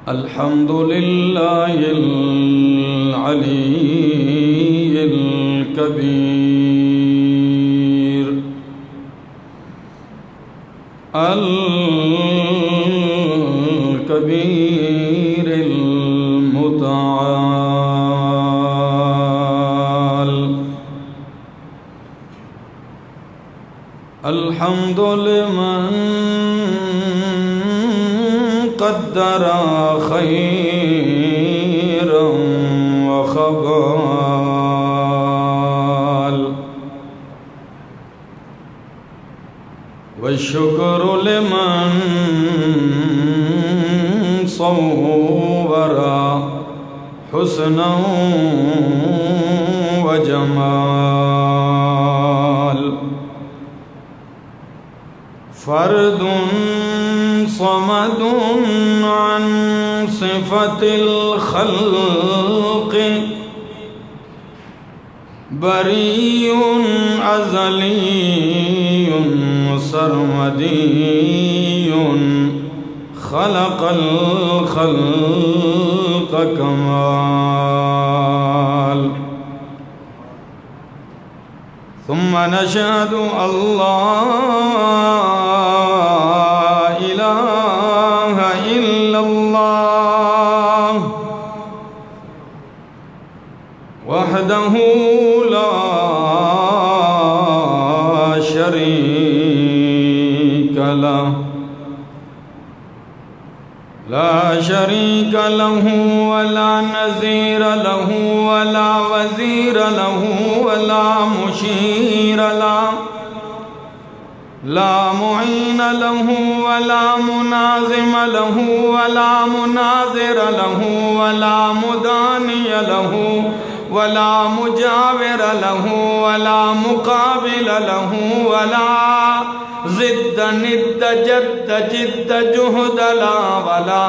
الحمد لله العلي الكبير الكبير المتعال. الحمد لمن قدر خيرا وخبال، والشكر لمن صور حسنا وجمال. فرد صمد عن صفة الخلق، بريء أزلي سرمدي، خلق الخلق كمال. ثم نشهد الله إله إلا الله وحده لا شريك له، لا شريك له ولا نظير له ولا وزير له ولا مشير له، لا معين له ولا منازم له ولا مناظر له ولا مداني له ولا مجاور له ولا مقابل له ولا ضد ند جد جد جهد لا ولا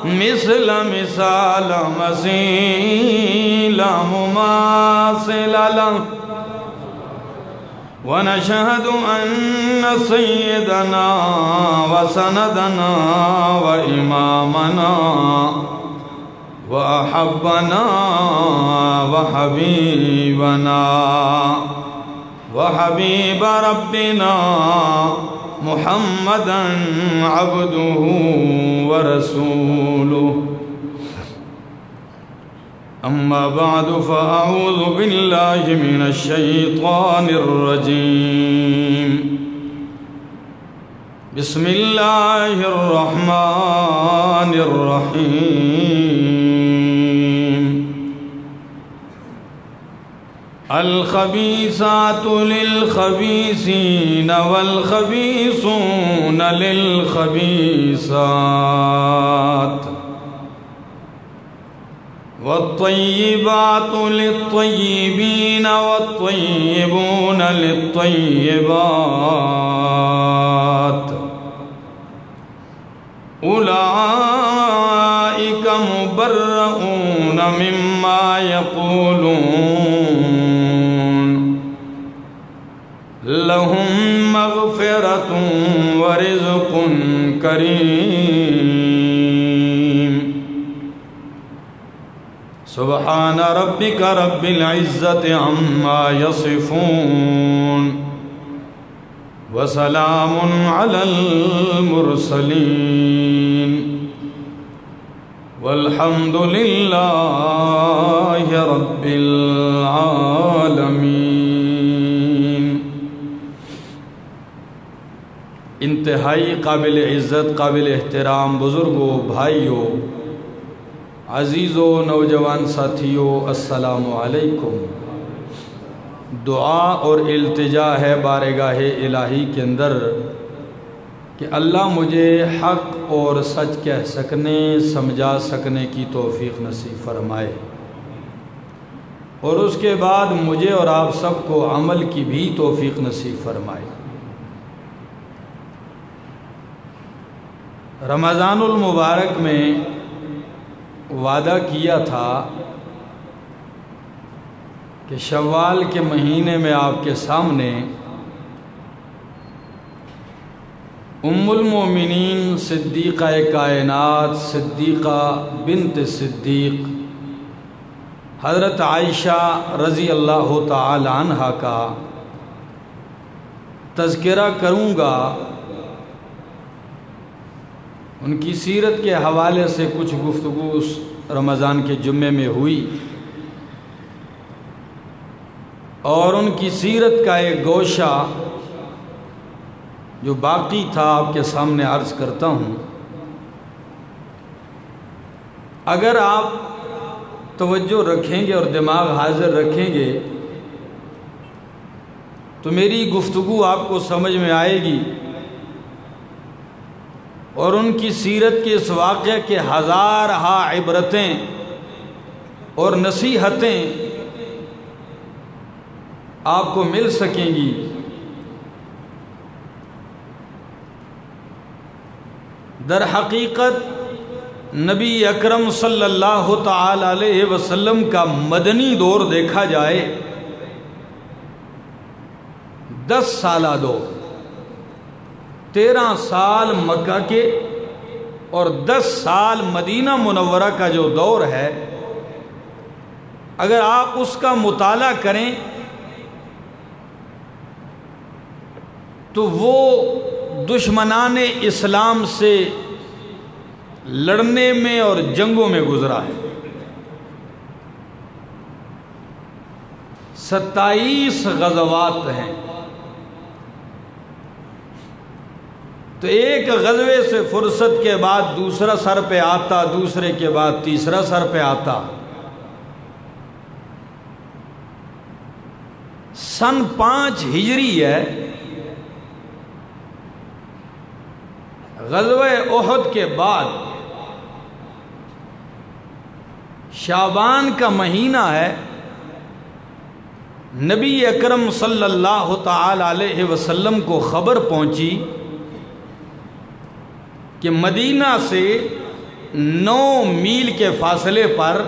مثل مثال مثيل مماثل له. ونشهد أن سيدنا وسندنا وإمامنا وأحبنا وحبيبنا وحبيب ربنا محمدًا عبده ورسوله. أما بعد فأعوذ بالله من الشيطان الرجيم. بسم الله الرحمن الرحيم. الخبيثات للخبيثين والخبيثون للخبيثات، والطيبات للطيبين والطيبون للطيبات، أولئك مبرؤون مما يقولون، لهم مغفرة ورزق كريم. سبحان ربك رب العزة عما يصفون، وسلام على المرسلين، والحمد لله رب العالمين. انتہائی قابل عزت، قابل احترام بزرگوں، بھائیوں، عزیزوں، نوجوان ساتھیوں، السلام علیکم. دعا اور التجا ہے بارگاہ الہی کے اندر کہ اللہ مجھے حق اور سچ کہہ سکنے، سمجھا سکنے کی توفیق نصیب فرمائے، اور اس کے بعد مجھے اور آپ سب کو عمل کی بھی توفیق نصیب فرمائے. رمضان المبارک میں وعدہ کیا تھا کہ شوال کے مہینے میں آپ کے سامنے ام المومنین صدیقہ کائنات صدیقہ بنت صدیق حضرت عائشہ رضی اللہ تعالی عنہا کا تذکرہ کروں گا۔ ان کی سیرت کے حوالے سے کچھ گفتگو اس رمضان کے جمعے میں ہوئی، اور ان کی سیرت کا ایک گوشہ جو باقی تھا آپ کے سامنے عرض کرتا ہوں۔ اگر آپ توجہ رکھیں گے اور دماغ حاضر رکھیں گے تو میری گفتگو آپ کو سمجھ میں آئے گی، اور ان کی سیرت کے اس واقعہ کے ہزارہا عبرتیں اور نصیحتیں آپ کو مل سکیں گی۔ در حقیقت نبی اکرم صلی اللہ تعالی علیہ وسلم کا مدنی دور دیکھا جائے 10 سالہ دور، 13 سال مکہ کے اور 10 سال مدینہ منورہ کا جو دور ہے، اگر آپ اس کا مطالعہ کریں تو وہ دشمنان اسلام سے لڑنے میں اور جنگوں میں گزرا ہے۔ 27 غزوات ہیں، تو ایک غزوے سے فرصت کے بعد دوسرا سر پہ آتا، دوسرے کے بعد تیسرا سر پہ آتا۔ سن 5 ہجری ہے، غزوہ احد کے بعد شعبان کا مہینہ ہے، نبی اکرم صلی اللہ تعالی علیہ وسلم کو خبر پہنچی کہ مدینہ سے 9 میل کے فاصلے پر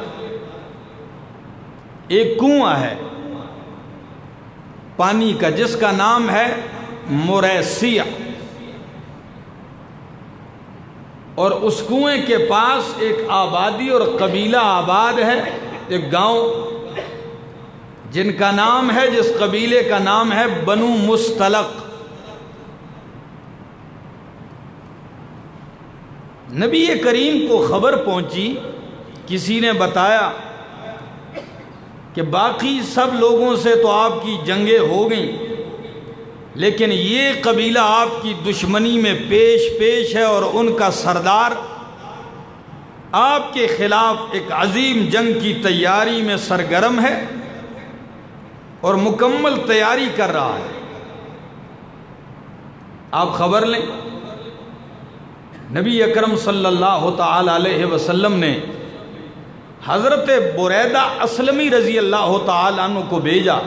ایک کنواں ہے پانی کا، جس کا نام ہے مریسیہ، اور اس کنویں کے پاس ایک آبادی اور قبیلہ آباد ہے، ایک گاؤں جن کا نام ہے، جس قبیلے کا نام ہے بنو مستلق۔ نبی کریم کو خبر پہنچی، کسی نے بتایا کہ باقی سب لوگوں سے تو آپ کی جنگیں ہو گئیں، لیکن یہ قبیلہ آپ کی دشمنی میں پیش ہے، اور ان کا سردار آپ کے خلاف ایک عظیم جنگ کی تیاری میں سرگرم ہے اور مکمل تیاری کر رہا ہے۔ آپ خبر لیں۔ نبی اکرم صلی اللہ تعالی علیہ وسلم نے حضرت بریدہ اسلمی رضی اللہ تعالی عنہ کو بھیجا،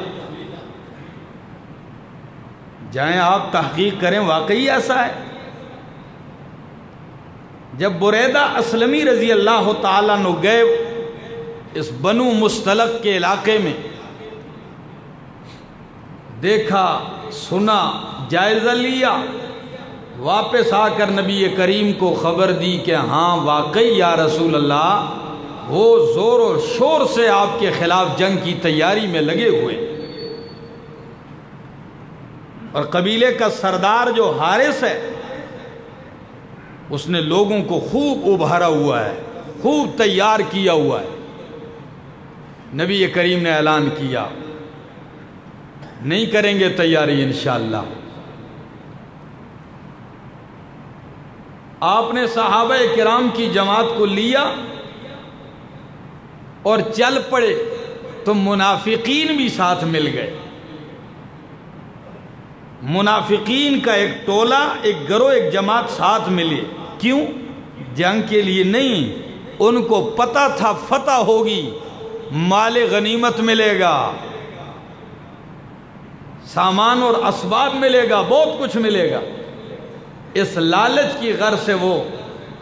جائیں آپ تحقیق کریں واقعی ایسا ہے۔ جب بریدہ اسلمی رضی اللہ تعالیٰ عنہ گئے اس بنو مستلق کے علاقے میں، دیکھا، سنا، جائزہ لیا، واپس آ کر نبی کریم کو خبر دی کہ ہاں واقعی یا رسول اللہ وہ زور و شور سے آپ کے خلاف جنگ کی تیاری میں لگے ہوئے، اور قبیلے کا سردار جو حارث ہے اس نے لوگوں کو خوب ابھارا ہوا ہے، خوب تیار کیا ہوا ہے۔ نبی کریم نے اعلان کیا نہیں کریں گے تیاری انشاءاللہ۔ آپ نے صحابہ کرام کی جماعت کو لیا اور چل پڑے، تو منافقین بھی ساتھ مل گئے۔ منافقین کا ایک ٹولہ، ایک گروہ، ایک جماعت ساتھ ملی۔ کیوں؟ جنگ کے لیے نہیں، ان کو پتہ تھا فتح ہوگی، مال غنیمت ملے گا، سامان اور اسباب ملے گا، بہت کچھ ملے گا۔ اس لالچ کی غرض سے وہ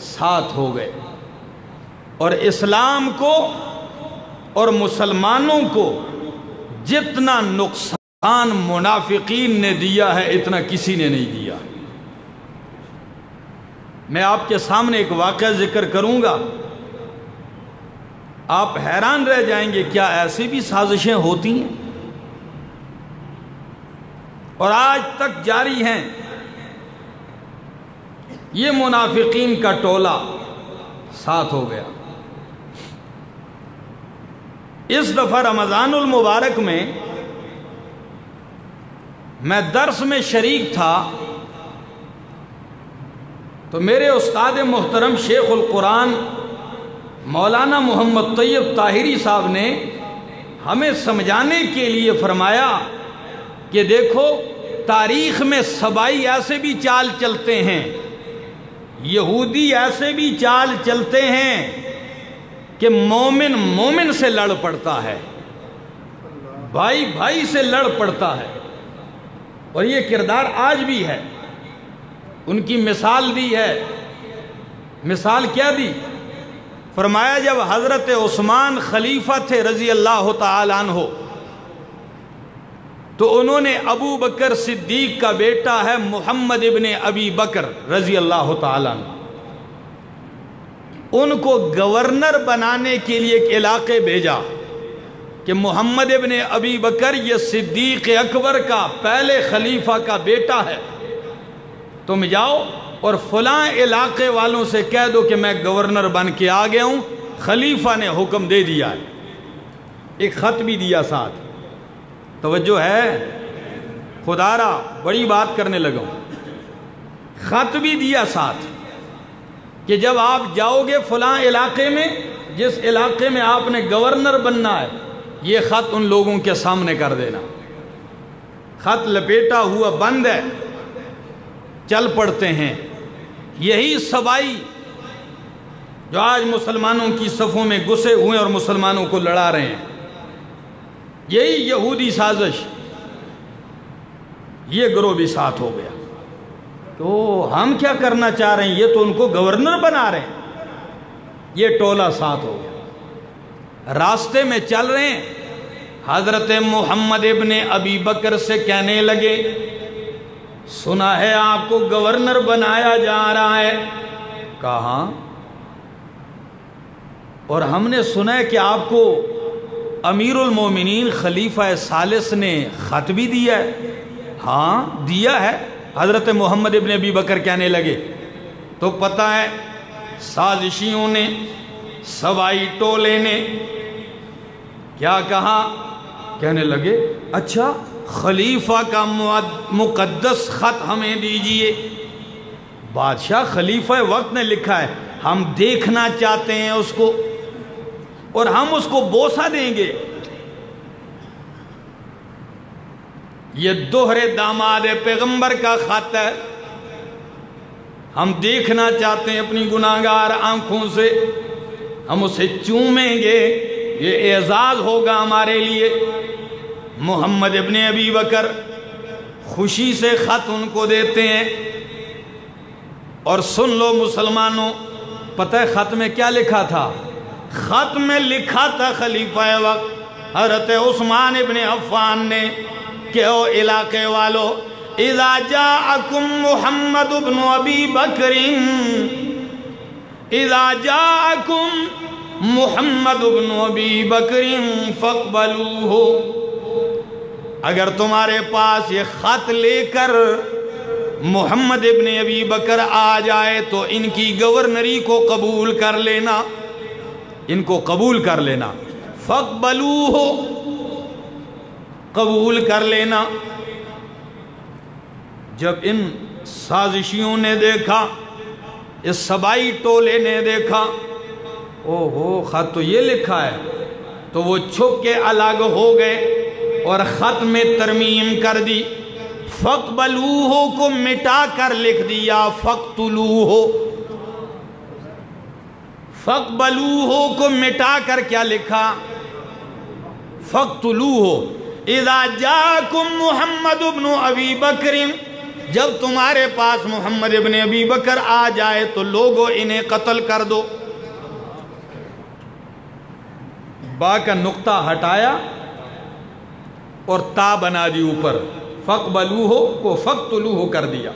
ساتھ ہو گئے، اور اسلام کو اور مسلمانوں کو جتنا نقصان منافقین نے دیا ہے اتنا کسی نے نہیں دیا۔ میں آپ کے سامنے ایک واقعہ ذکر کروں گا، آپ حیران رہ جائیں گے کیا ایسی بھی سازشیں ہوتی ہیں، اور آج تک جاری ہیں۔ یہ منافقین کا ٹولہ ساتھ ہو گیا۔ اس دفعہ رمضان المبارک میں درس میں شریک تھا، تو میرے استاد محترم شیخ القرآن مولانا محمد طیب طاہری صاحب نے ہمیں سمجھانے کے لیے فرمایا کہ دیکھو تاریخ میں سبائی ایسے بھی چال چلتے ہیں، یہودی ایسے بھی چال چلتے ہیں کہ مومن مومن سے لڑ پڑتا ہے، بھائی بھائی سے لڑ پڑتا ہے، اور یہ کردار آج بھی ہے۔ ان کی مثال دی ہے۔ مثال کیا دی؟ فرمایا جب حضرت عثمان خلیفہ تھے رضی اللہ تعالی عنہ، تو انہوں نے ابو بکر صدیق کا بیٹا ہے محمد ابن ابی بکر رضی اللہ تعالی عنہ، ان کو گورنر بنانے کے لیے ایک علاقے بھیجا کہ محمد ابن ابی بکر یہ صدیق اکبر کا پہلے خلیفہ کا بیٹا ہے، تم جاؤ اور فلاں علاقے والوں سے کہہ دو کہ میں گورنر بن کے آ گیا ہوں، خلیفہ نے حکم دے دیا ہے۔ ایک خط بھی دیا ساتھ، توجہ ہے خدا را، بڑی بات کرنے لگا ہوں۔ خط بھی دیا ساتھ کہ جب آپ جاؤ گے فلاں علاقے میں، جس علاقے میں آپ نے گورنر بننا ہے، یہ خط ان لوگوں کے سامنے کر دینا۔ خط لپیٹا ہوا بند ہے، چل پڑتے ہیں۔ یہی سبائی جو آج مسلمانوں کی صفوں میں گھسے ہوئے اور مسلمانوں کو لڑا رہے ہیں، یہی یہودی سازش، یہ گروہ بھی ساتھ ہو گیا۔ تو ہم کیا کرنا چاہ رہے ہیں، یہ تو ان کو گورنر بنا رہے ہیں، یہ ٹولہ ساتھ ہو گیا۔ راستے میں چل رہے ہیں، حضرت محمد ابن ابی بکر سے کہنے لگے سنا ہے آپ کو گورنر بنایا جا رہا ہے۔ کہاں؟ اور ہم نے سنا ہے کہ آپ کو امیر المومنین خلیفہ ثالث نے خط بھی دیا ہے۔ ہاں دیا ہے، حضرت محمد ابن ابی بکر کہنے لگے۔ تو پتہ ہے سازشیوں نے، سوائی ٹولے نے کیا کہا؟ کہنے لگے اچھا خلیفہ کا مقدس خط ہمیں دیجئے۔ بادشاہ خلیفہ وقت نے لکھا ہے، ہم دیکھنا چاہتے ہیں اس کو، اور ہم اس کو بوسہ دیں گے۔ یہ دوہرے داماد پیغمبر کا خط ہے، ہم دیکھنا چاہتے ہیں اپنی گناہگار آنکھوں سے، ہم اسے چومیں گے، یہ اعزاز ہوگا ہمارے لیے۔ محمد ابن ابی بکر خوشی سے خط ان کو دیتے ہیں، اور سن لو مسلمانوں، پتہ ہے خط میں کیا لکھا تھا؟ خط میں لکھا تھا خلیفہ وقت حضرت عثمان ابن عفان نے کہ او علاقے والو، اذا جاءکم محمد ابن ابی بکر، اذا جاءکم محمد ابن ابی بکر فاقبلوہ، اگر تمہارے پاس یہ خط لے کر محمد ابن ابی بکر آ جائے تو ان کی گورنری کو قبول کر لینا، ان کو قبول کر لینا۔ فاقبلوہ، قبول کر لینا۔ جب ان سازشیوں نے دیکھا، اس سبائی ٹولے نے دیکھا، اوہو خط تو یہ لکھا ہے، تو وہ چھپ کے الگ ہو گئے اور خط میں ترمیم کر دی۔ فَاقْبَلُوهُ کو مٹا کر لکھ دیا فَاقْتُلُوهُ۔ فَاقْبَلُوهُ کو مٹا کر کیا لکھا؟ فَاقْتُلُوهُ اِذَا جَاءَكُمْ مُحَمَّدُ ابْنُ أَبِي بَكْرٍ، جب تمہارے پاس محمد ابن ابی بکر آ جائے تو لوگو انہیں قتل کر دو۔ با کا نقطہ ہٹایا اور تا بنا دی اوپر، فَقْبَلُوهُ کو فَقْتُلُوهُ کر دیا،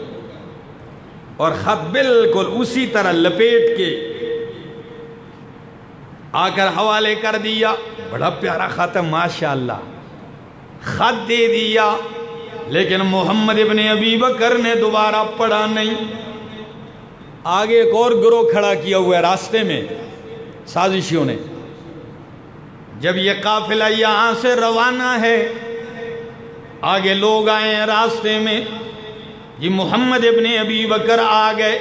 اور خط بالکل اسی طرح لپیٹ کے آ کر حوالے کر دیا۔ بڑا پیارا خط ہے ماشاءاللہ، خط دے دیا، لیکن محمد ابن ابی بکر نے دوبارہ پڑھا نہیں۔ آگے ایک اور گروہ کھڑا کیا ہوا ہے راستے میں سازشیوں نے۔ جب یہ قافلہ یہاں سے روانہ ہے، آگے لوگ آئے ہیں راستے میں، یہ محمد ابن ابی بکر آ گئے،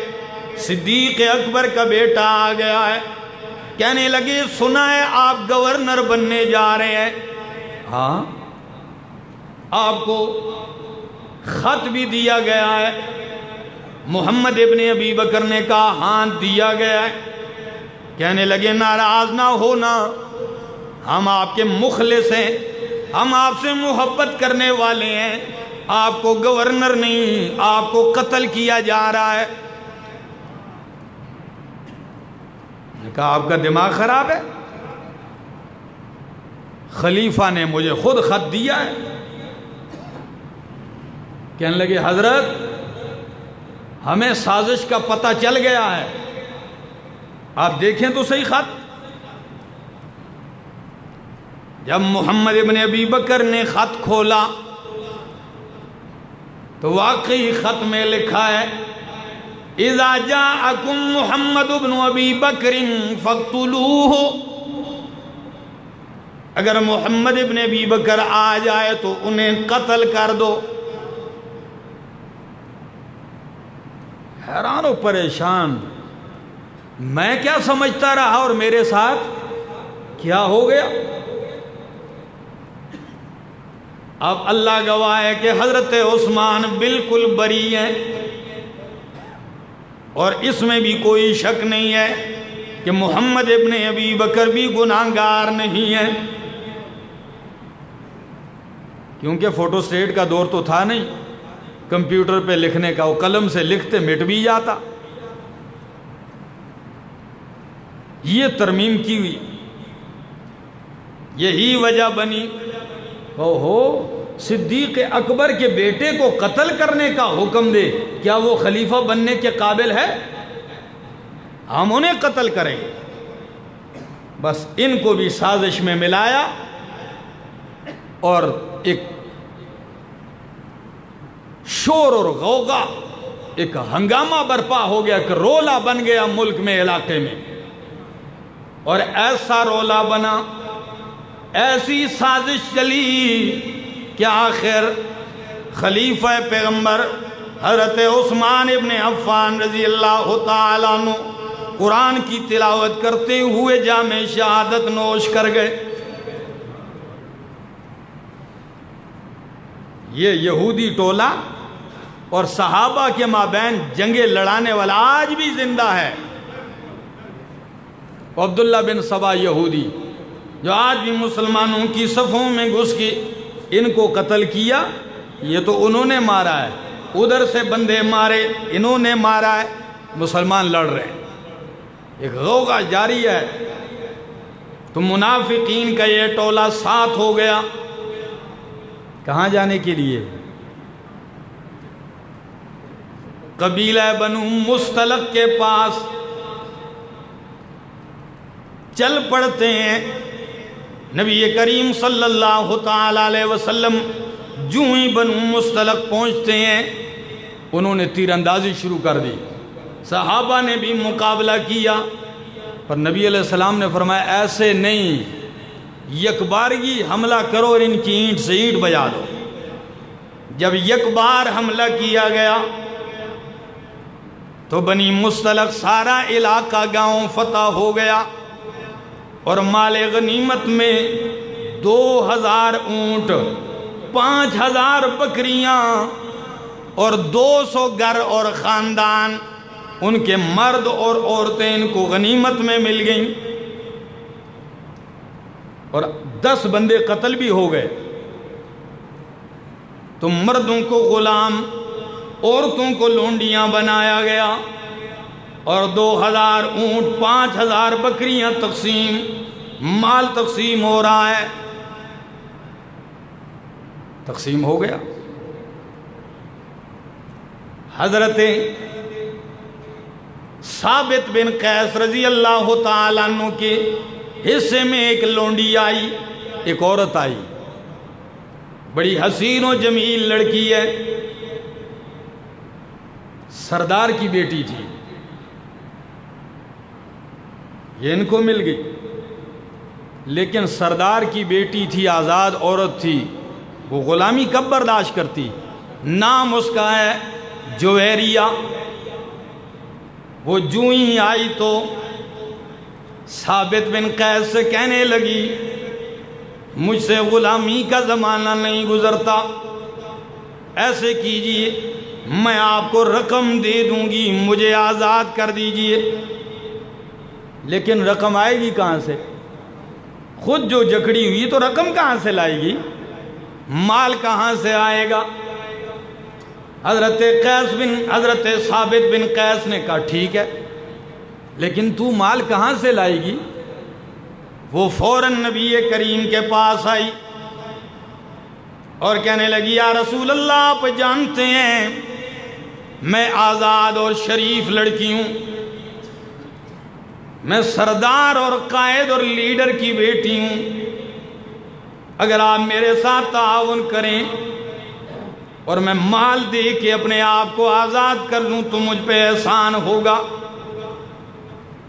صدیق اکبر کا بیٹا آ گیا ہے، کہنے لگے سنا ہے آپ گورنر بننے جا رہے ہیں؟ ہاں، آپ کو خط بھی دیا گیا ہے۔ محمد ابن ابی بکر نے کہا ہاں دیا گیا ہے۔ کہنے لگے ناراض نہ ہونا، ہم آپ کے مخلص ہیں، ہم آپ سے محبت کرنے والے ہیں، آپ کو گورنر نہیں، آپ کو قتل کیا جا رہا ہے۔ نے کہا آپ کا دماغ خراب ہے، خلیفہ نے مجھے خود خط دیا ہے۔ کہنے لگے حضرت ہمیں سازش کا پتہ چل گیا ہے، آپ دیکھیں تو صحیح خط۔ جب محمد ابن ابی بکر نے خط کھولا تو واقعی خط میں لکھا ہے اذا جاءکم محمد ابن ابی بکر فاقتلوہ، اگر محمد ابن ابی بکر آ جائے تو انہیں قتل کر دو۔ حیران و پریشان، میں کیا سمجھتا رہا اور میرے ساتھ کیا ہو گیا۔ اب اللہ گواہ ہے کہ حضرت عثمان بالکل بری ہیں، اور اس میں بھی کوئی شک نہیں ہے کہ محمد ابن ابی بکر بھی گناہگار نہیں ہے، کیونکہ فوٹو سٹیٹ کا دور تو تھا نہیں، کمپیوٹر پہ لکھنے کا، وہ قلم سے لکھتے مٹ بھی جاتا۔ یہ ترمیم کی ہوئی، یہی وجہ بنی صدیق اکبر کے بیٹے کو قتل کرنے کا حکم دے، کیا وہ خلیفہ بننے کے قابل ہے؟ ہم انہیں قتل کریں گے۔ بس ان کو بھی سازش میں ملایا اور ایک شور اور غوغا، ایک ہنگامہ برپا ہو گیا کہ رولا بن گیا ملک میں، علاقے میں، اور ایسا رولا بنا، ایسی سازش چلی کہ آخر خلیفہ پیغمبر حضرت عثمان ابن عفان رضی اللہ تعالیٰ عنہ قرآن کی تلاوت کرتے ہوئے جام شہادت نوش کر گئے۔ یہ یہودی ٹولہ اور صحابہ کے مابین جنگیں لڑانے والا آج بھی زندہ ہے، عبداللہ بن سبا یہودی، جو آج بھی مسلمانوں کی صفوں میں گھس کے ان کو قتل کیا۔ یہ تو انہوں نے مارا ہے، ادھر سے بندے مارے، انہوں نے مارا ہے، مسلمان لڑ رہے ہیں، ایک غوغا جاری ہے۔ تو منافقین کا یہ ٹولہ ساتھ ہو گیا، کہاں جانے کے لیے؟ قبیلہ بنو مستلق کے پاس چل پڑتے ہیں۔ نبی کریم صلی اللہ تعالیٰ علیہ وسلم جو ہی بنو مستلق پہنچتے ہیں، انہوں نے تیر اندازی شروع کر دی، صحابہ نے بھی مقابلہ کیا، پر نبی علیہ السلام نے فرمایا ایسے نہیں، یکبارگی حملہ کرو اور ان کی اینٹ سے اینٹ بجا دو۔ جب یک بار حملہ کیا گیا تو بنی مستلق سارا علاقہ گاؤں فتح ہو گیا، اور مال غنیمت میں 2000 اونٹ، 5000 بکریاں اور 200 گھر اور خاندان، ان کے مرد اور عورتیں ان کو غنیمت میں مل گئیں، اور 10 بندے قتل بھی ہو گئے۔ تو مردوں کو غلام، عورتوں کو لونڈیاں بنایا گیا، اور 2000 اونٹ، 5000 بکریاں تقسیم، مال تقسیم ہو رہا ہے۔ تقسیم ہو گیا۔ حضرت ثابت بن قیس رضی اللہ تعالیٰ عنہ کے حصے میں ایک لونڈی آئی، ایک عورت آئی، بڑی حسین و جمیل لڑکی ہے، سردار کی بیٹی تھی، یہ ان کو مل گئی، لیکن سردار کی بیٹی تھی، آزاد عورت تھی، وہ غلامی کب برداشت کرتی؟ نام اس کا ہے جویریہ۔ وہ جو ہی آئی تو ثابت بن قیس سے کہنے لگی مجھ سے غلامی کا زمانہ نہیں گزرتا، ایسے کیجئے میں آپ کو رقم دے دوں گی، مجھے آزاد کر دیجئے۔ لیکن رقم آئے گی کہاں سے؟ خود جو جکڑی ہوئی تو رقم کہاں سے لائے گی؟ مال کہاں سے آئے گا؟ حضرت ثابت بن قیس نے کہا ٹھیک ہے، لیکن تو مال کہاں سے لائے گی؟ وہ فوراً نبی کریم کے پاس آئی اور کہنے لگی یا رسول اللہ، آپ جانتے ہیں میں آزاد اور شریف لڑکی ہوں، میں سردار اور قائد اور لیڈر کی بیٹی ہوں، اگر آپ میرے ساتھ تعاون کریں اور میں مال دے کے اپنے آپ کو آزاد کر لوں تو مجھ پہ احسان ہوگا۔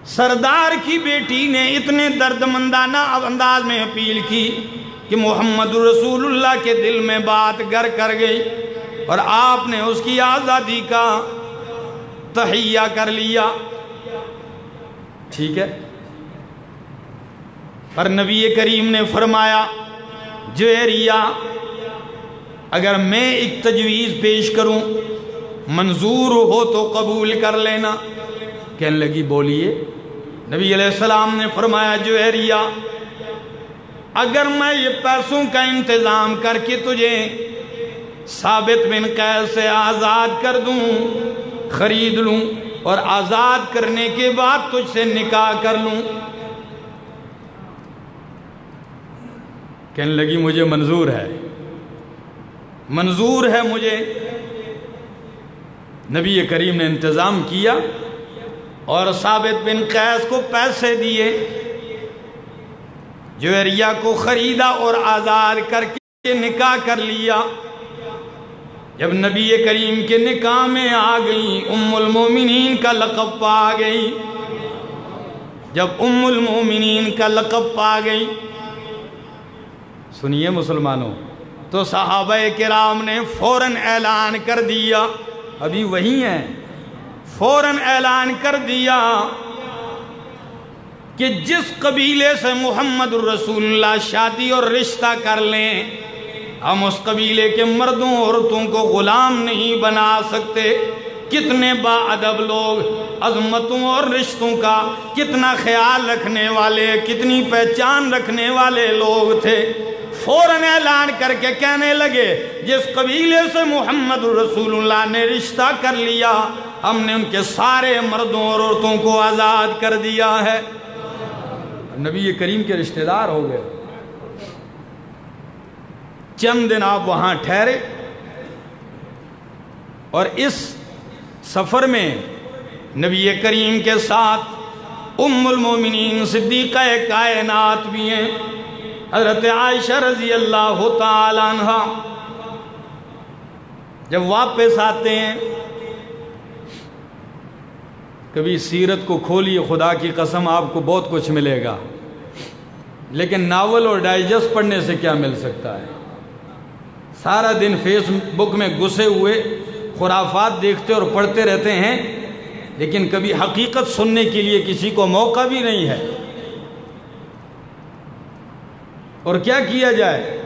سردار کی بیٹی نے اتنے دردمندانہ انداز میں اپیل کی کہ محمد رسول اللہ کے دل میں بات گر کر گئی اور آپ نے اس کی آزادی کا تہیہ کر لیا۔ ٹھیک ہے، پر نبی کریم نے فرمایا جویریہ، اگر میں ایک تجویز پیش کروں منظور ہو تو قبول کر لینا۔ کہنے لگی بولیے۔ نبی علیہ السلام نے فرمایا جویریہ، اگر میں یہ پیسوں کا انتظام کر کے تجھے ثابت بن قیس سے آزاد کر دوں، خرید لوں اور آزاد کرنے کے بعد تجھ سے نکاح کر لوں، کہنے لگی مجھے منظور ہے، منظور ہے مجھے۔ نبی کریم نے انتظام کیا اور ثابت بن قیس کو پیسے دیے، جویریہ کو خریدا اور آزاد کر کے نکاح کر لیا۔ جب نبی کریم کے نکاح میں آ گئی، ام المومنین کا لقب پا گئی۔ جب ام المومنین کا لقب پا گئی، سنیے مسلمانوں، تو صحابہ کرام نے فوراً اعلان کر دیا، ابھی وہی ہیں، فوراً اعلان کر دیا کہ جس قبیلے سے محمد الرسول اللہ شادی اور رشتہ کر لیں، ہم اس قبیلے کے مردوں عورتوں کو غلام نہیں بنا سکتے۔ کتنے با ادب لوگ، عظمتوں اور رشتوں کا کتنا خیال رکھنے والے، کتنی پہچان رکھنے والے لوگ تھے۔ فوراً اعلان کر کے کہنے لگے جس قبیلے سے محمد رسول اللہ نے رشتہ کر لیا، ہم نے ان کے سارے مردوں اور عورتوں کو آزاد کر دیا ہے۔ نبی کریم کے رشتہ دار ہو گئے۔ چند دن آپ وہاں ٹھہرے اور اس سفر میں نبی کریم کے ساتھ ام المومنین صدیقہ کائنات بھی ہیں، حضرت عائشہ رضی اللہ تعالی عنہ۔ جب واپس آتے ہیں، کبھی سیرت کو کھولیے، خدا کی قسم آپ کو بہت کچھ ملے گا، لیکن ناول اور ڈائجسٹ پڑھنے سے کیا مل سکتا ہے؟ سارا دن فیس بک میں گھسے ہوئے خرافات دیکھتے اور پڑھتے رہتے ہیں، لیکن کبھی حقیقت سننے کے لیے کسی کو موقع بھی نہیں ہے۔ اور کیا کیا جائے؟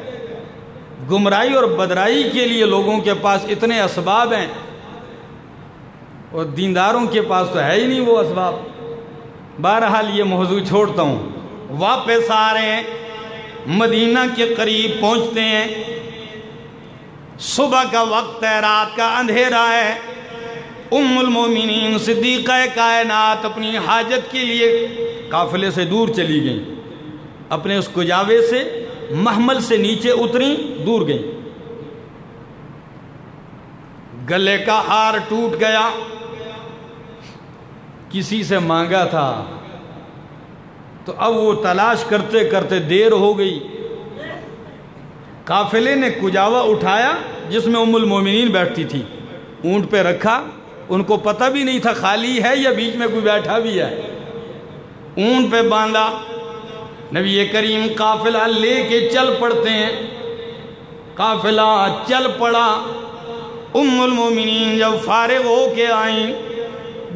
گمراہی اور بدرائی کے لیے لوگوں کے پاس اتنے اسباب ہیں اور دینداروں کے پاس تو ہے ہی نہیں وہ اسباب۔ بہرحال یہ موضوع چھوڑتا ہوں۔ واپس آ رہے ہیں، مدینہ کے قریب پہنچتے ہیں، صبح کا وقت ہے، رات کا اندھیرا ہے۔ ام المومنین صدیقہ کائنات اپنی حاجت کے لیے قافلے سے دور چلی گئیں، اپنے اس کجاوے سے محمل سے نیچے اتریں، دور گئیں۔ گلے کا ہار ٹوٹ گیا، کسی سے مانگا تھا، تو اب وہ تلاش کرتے کرتے دیر ہو گئی۔ قافلے نے کجاوا اٹھایا جس میں ام المومنین بیٹھتی تھی، اونٹ پہ رکھا، ان کو پتہ بھی نہیں تھا خالی ہے یا بیچ میں کوئی بیٹھا بھی ہے، اونٹ پہ باندھا۔ نبی کریم قافلہ لے کے چل پڑتے ہیں، قافلہ چل پڑا۔ ام المومنین جب فارغ ہو کے آئیں،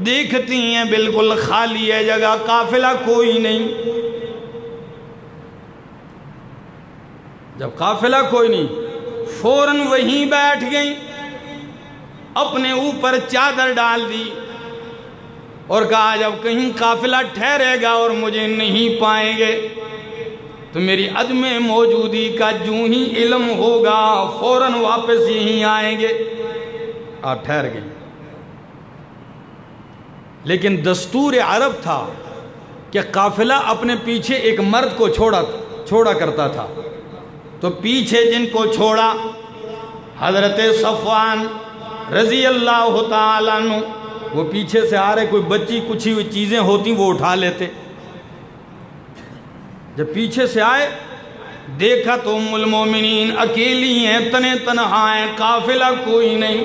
دیکھتی ہیں بالکل خالی ہے جگہ، قافلہ کوئی نہیں۔ جب قافلہ کوئی نہیں، فوراً وہیں بیٹھ گئیں، اپنے اوپر چادر ڈال دی اور کہا جب کہیں قافلہ ٹھہرے گا اور مجھے نہیں پائیں گے تو میری عدم موجودی کا جو ہی علم ہوگا فوراً واپس یہیں آئیں گے۔ آپ ٹھہر گئیں، لیکن دستور عرب تھا کہ قافلہ اپنے پیچھے ایک مرد کو چھوڑا کرتا تھا، تو پیچھے جن کو چھوڑا حضرت صفوان رضی اللہ تعالیٰ عنہ، وہ پیچھے سے آ رہے، کوئی بچی کچھ ہوئی چیزیں ہوتی وہ اٹھا لیتے۔ جب پیچھے سے آئے دیکھا تو ام المومنین اکیلی ہیں، تنہا ہیں، قافلہ کوئی نہیں،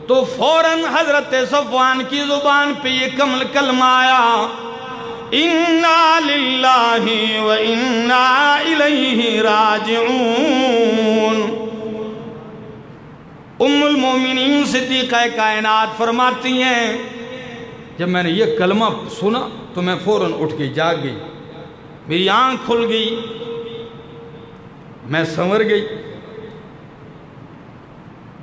تو فوراً حضرت صفوان کی زبان پہ یہ کلمہ آیا، اِنَّا لِلَّهِ وَإِنَّا إِلَيْهِ راجعون۔ ام المومنین صدیقہ کائنات فرماتی ہیں جب میں نے یہ کلمہ سنا تو میں فوراً اٹھ گئی، جاگ گئی، میری آنکھ کھل گئی، میں سنور گئی۔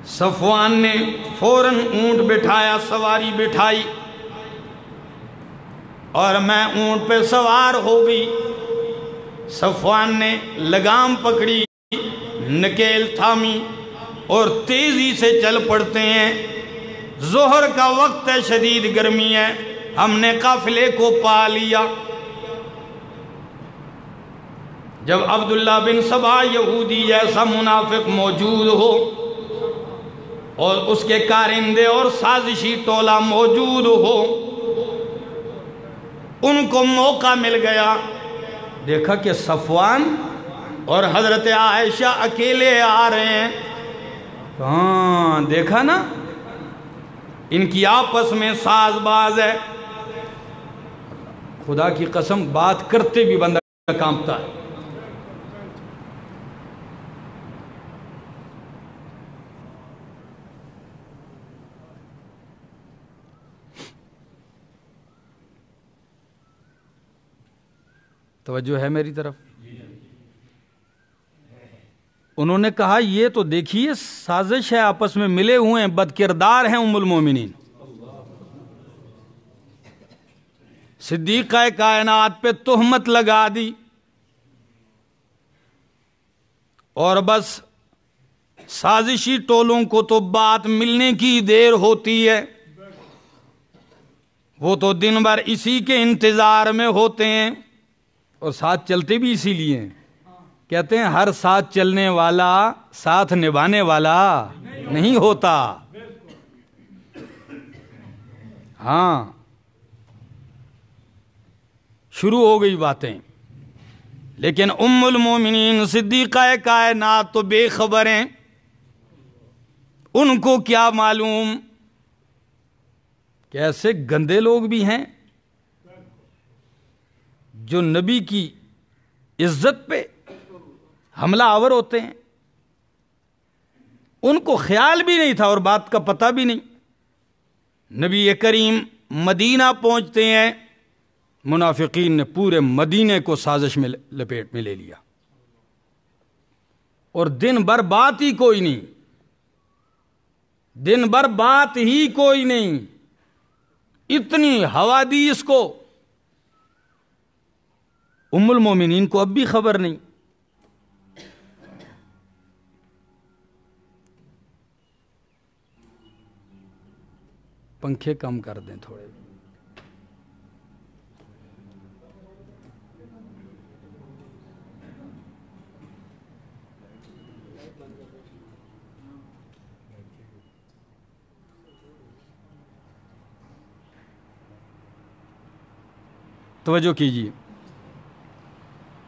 صفوان نے فوراً اونٹ بٹھایا، سواری بٹھائی اور میں اونٹ پہ سوار ہو گئی۔ صفوان نے لگام پکڑی، نکیل تھامی اور تیزی سے چل پڑتے ہیں۔ ظہر کا وقت ہے، شدید گرمی ہے، ہم نے قافلے کو پا لیا۔ جب عبداللہ بن سبا یہودی جیسا منافق موجود ہو اور اس کے کارندے اور سازشی ٹولہ موجود ہو، ان کو موقع مل گیا، دیکھا کہ صفوان اور حضرت عائشہ اکیلے آ رہے ہیں، ہاں دیکھا نا ان کی آپس میں ساز باز ہے۔ خدا کی قسم بات کرتے بھی بندہ کانپتا ہے۔ توجہ ہے میری طرف؟ انہوں نے کہا یہ تو دیکھیے سازش ہے، آپس میں ملے ہوئے ہیں، بد کردار ہیں ام المومنین۔ صدیقہ کائنات پہ تہمت لگا دی اور بس سازشی ٹولوں کو تو بات ملنے کی دیر ہوتی ہے، وہ تو دن بھر اسی کے انتظار میں ہوتے ہیں اور ساتھ چلتے بھی اسی لیے ہیں۔ کہتے ہیں ہر ساتھ چلنے والا ساتھ نبھانے والا نہیں ہوتا۔ ہاں شروع ہو گئی باتیں، لیکن ام المومنین صدیقہ کائنات تو بے خبر ہیں، ان کو کیا معلوم کہ ایسے گندے لوگ بھی ہیں جو نبی کی عزت پہ حملہ آور ہوتے ہیں۔ ان کو خیال بھی نہیں تھا اور بات کا پتہ بھی نہیں۔ نبی کریم مدینہ پہنچتے ہیں، منافقین نے پورے مدینے کو سازش میں لپیٹ میں لے لیا اور دن بھر بات ہی کوئی نہیں، دن بھر بات ہی کوئی نہیں، اتنی ہوا دی اس کو۔ ام المومنین کو اب بھی خبر نہیں۔ پنکھے کم کر دیں تھوڑے۔ توجہ کیجیے،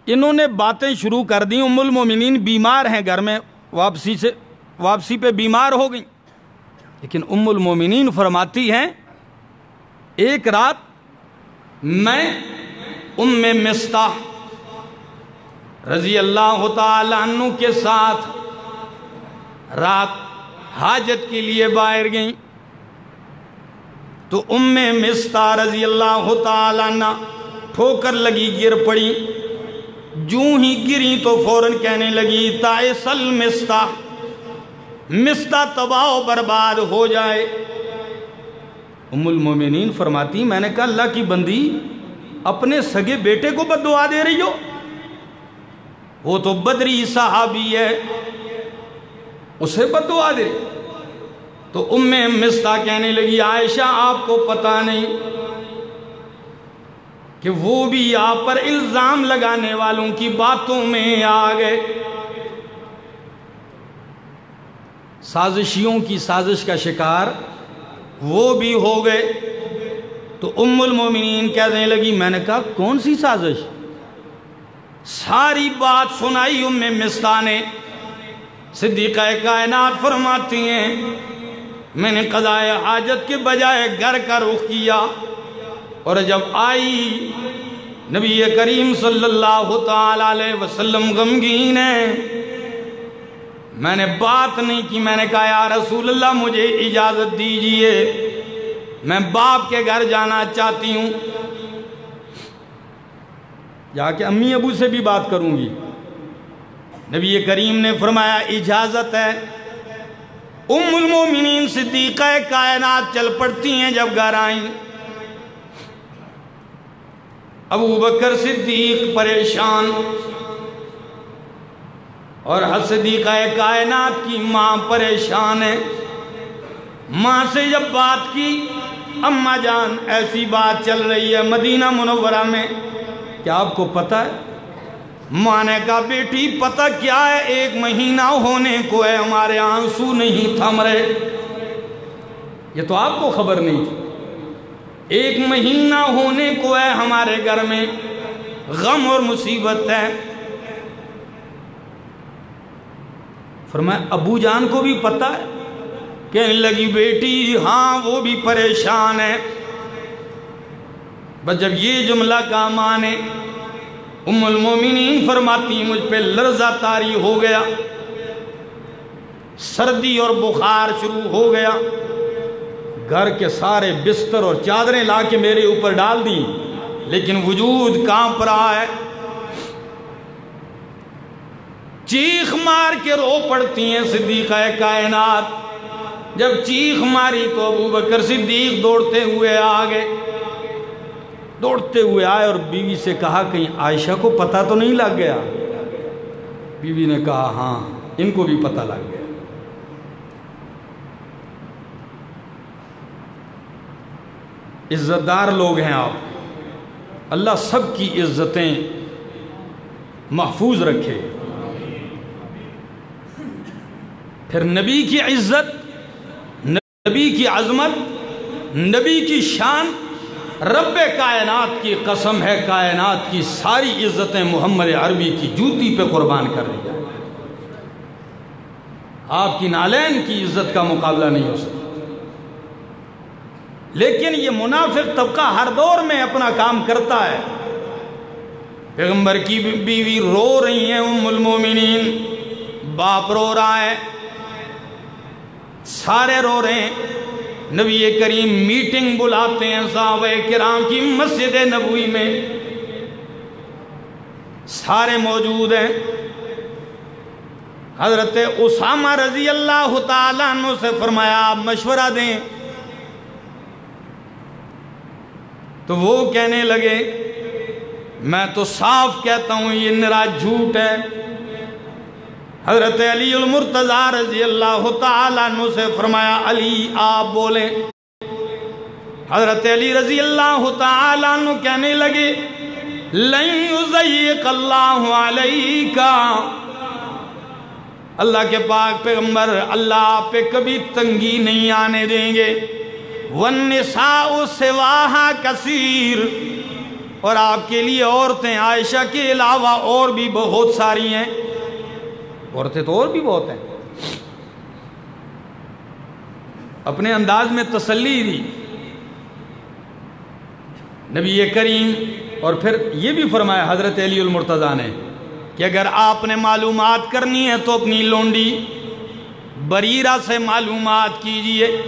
انہوں نے باتیں شروع کر دیں. ام المومنین بیمار ہیں، گھر میں واپسی پہ بیمار ہو گئیں، لیکن ام المومنین فرماتی ہیں ایک رات میں ام مصطح رضی اللہ تعالی عنہ کے ساتھ رات حاجت کے لیے باہر گئیں تو ام مصطح رضی اللہ تعالی عنہ ٹھوکر لگی، گر پڑی. جوں ہی گری تو فوراً کہنے لگی تعسل مصطح، مصطح تباہ و برباد ہو جائے. ام المومنین فرماتی میں نے کہا اللہ کی بندی اپنے سگے بیٹے کو بد دعا دے رہی ہو، وہ تو بدری صحابی ہے، اسے بد دعا دے. تو ام مصطح کہنے لگی عائشہ آپ کو پتہ نہیں کہ وہ بھی آپ پر الزام لگانے والوں کی باتوں میں آ گئے، سازشیوں کی سازش کا شکار وہ بھی ہو گئے. تو ام المومنین کہنے لگی میں نے کہا کون سی سازش؟ ساری بات سنائی ام مصطح نے. صدیقہ کائنات فرماتی ہیں میں نے قضاء حاجت کے بجائے گھر کا رخ کیا، اور جب آئی نبی کریم صلی اللہ تعالی علیہ وسلم غمگین ہے، میں نے بات نہیں کی. میں نے کہا یا رسول اللہ مجھے اجازت دیجئے، میں باپ کے گھر جانا چاہتی ہوں، جا کے امی ابو سے بھی بات کروں گی. نبی کریم نے فرمایا اجازت ہے. ام المومنین صدیقہ کائنات چل پڑتی ہیں. جب گھر آئیں ابو بکر صدیق پریشان، اور صدیقہ کائنات کی ماں پریشان ہے. ماں سے جب بات کی اماں جان ایسی بات چل رہی ہے مدینہ منورہ میں، کیا آپ کو پتہ ہے؟ ماں نے کہا بیٹی پتہ کیا ہے، 1 مہینہ ہونے کو ہے، ہمارے آنسو نہیں تھم رہے. یہ تو آپ کو خبر نہیں تھی، 1 مہینہ ہونے کو ہے، ہمارے گھر میں غم اور مصیبت ہے. فرمایا ابو جان کو بھی پتہ ہے؟ کہنے لگی بیٹی ہاں وہ بھی پریشان ہے. بس جب یہ جملہ کہا ماں نے، ام المومنین فرماتی مجھ پہ لرزہ طاری ہو گیا، سردی اور بخار شروع ہو گیا. گھر کے سارے بستر اور چادریں لا کے میرے اوپر ڈال دیں، لیکن وجود کانپ رہا ہے. چیخ مار کے رو پڑتی ہیں صدیقہ کائنات. جب چیخ ماری تو ابو بکر صدیق دوڑتے ہوئے آئے اور بیوی سے کہا کہیں عائشہ کو پتہ تو نہیں لگ گیا؟ بیوی نے کہا ہاں ان کو بھی پتہ لگ گیا. عزت دار لوگ ہیں آپ، اللہ سب کی عزتیں محفوظ رکھے. پھر نبی کی عزت، نبی کی عظمت، نبی کی شان، رب کائنات کی قسم ہے کائنات کی ساری عزتیں محمد عربی کی جوتی پہ قربان کر دی جائیں. آپ کی نالین کی عزت کا مقابلہ نہیں ہو سکتا. لیکن یہ منافق طبقہ ہر دور میں اپنا کام کرتا ہے. پیغمبر کی بیوی رو رہی ہیں ام المومنین، باپ رو رہا ہے، سارے رو رہے ہیں. نبی کریم میٹنگ بلاتے ہیں صحابہ کرام کی مسجد نبوی میں، سارے موجود ہیں. حضرت اسامہ رضی اللہ تعالیٰ عنہ سے فرمایا آپ مشورہ دیں. تو وہ کہنے لگے میں تو صاف کہتا ہوں یہ نرا جھوٹ ہے. حضرت علی المرتضیٰ رضی اللہ تعالیٰ عنہ سے فرمایا علی آپ بولیں. حضرت علی رضی اللہ تعالیٰ عنہ کہنے لگے لن یضیق اللہ علیک، اللہ کے پاک پیغمبر اللہ آپ پہ کبھی تنگی نہیں آنے دیں گے. والنساء سواہا کثیر، اور آپ کے لیے عورتیں عائشہ کے علاوہ اور بھی بہت ساری ہیں، عورتیں تو اور بھی بہت ہیں، اپنے انداز میں تسلی دی نبی کریم۔ اور پھر یہ بھی فرمایا حضرت علی المرتضیٰ نے کہ اگر آپ نے معلومات کرنی ہے تو اپنی لونڈی بریرہ سے معلومات کیجئے،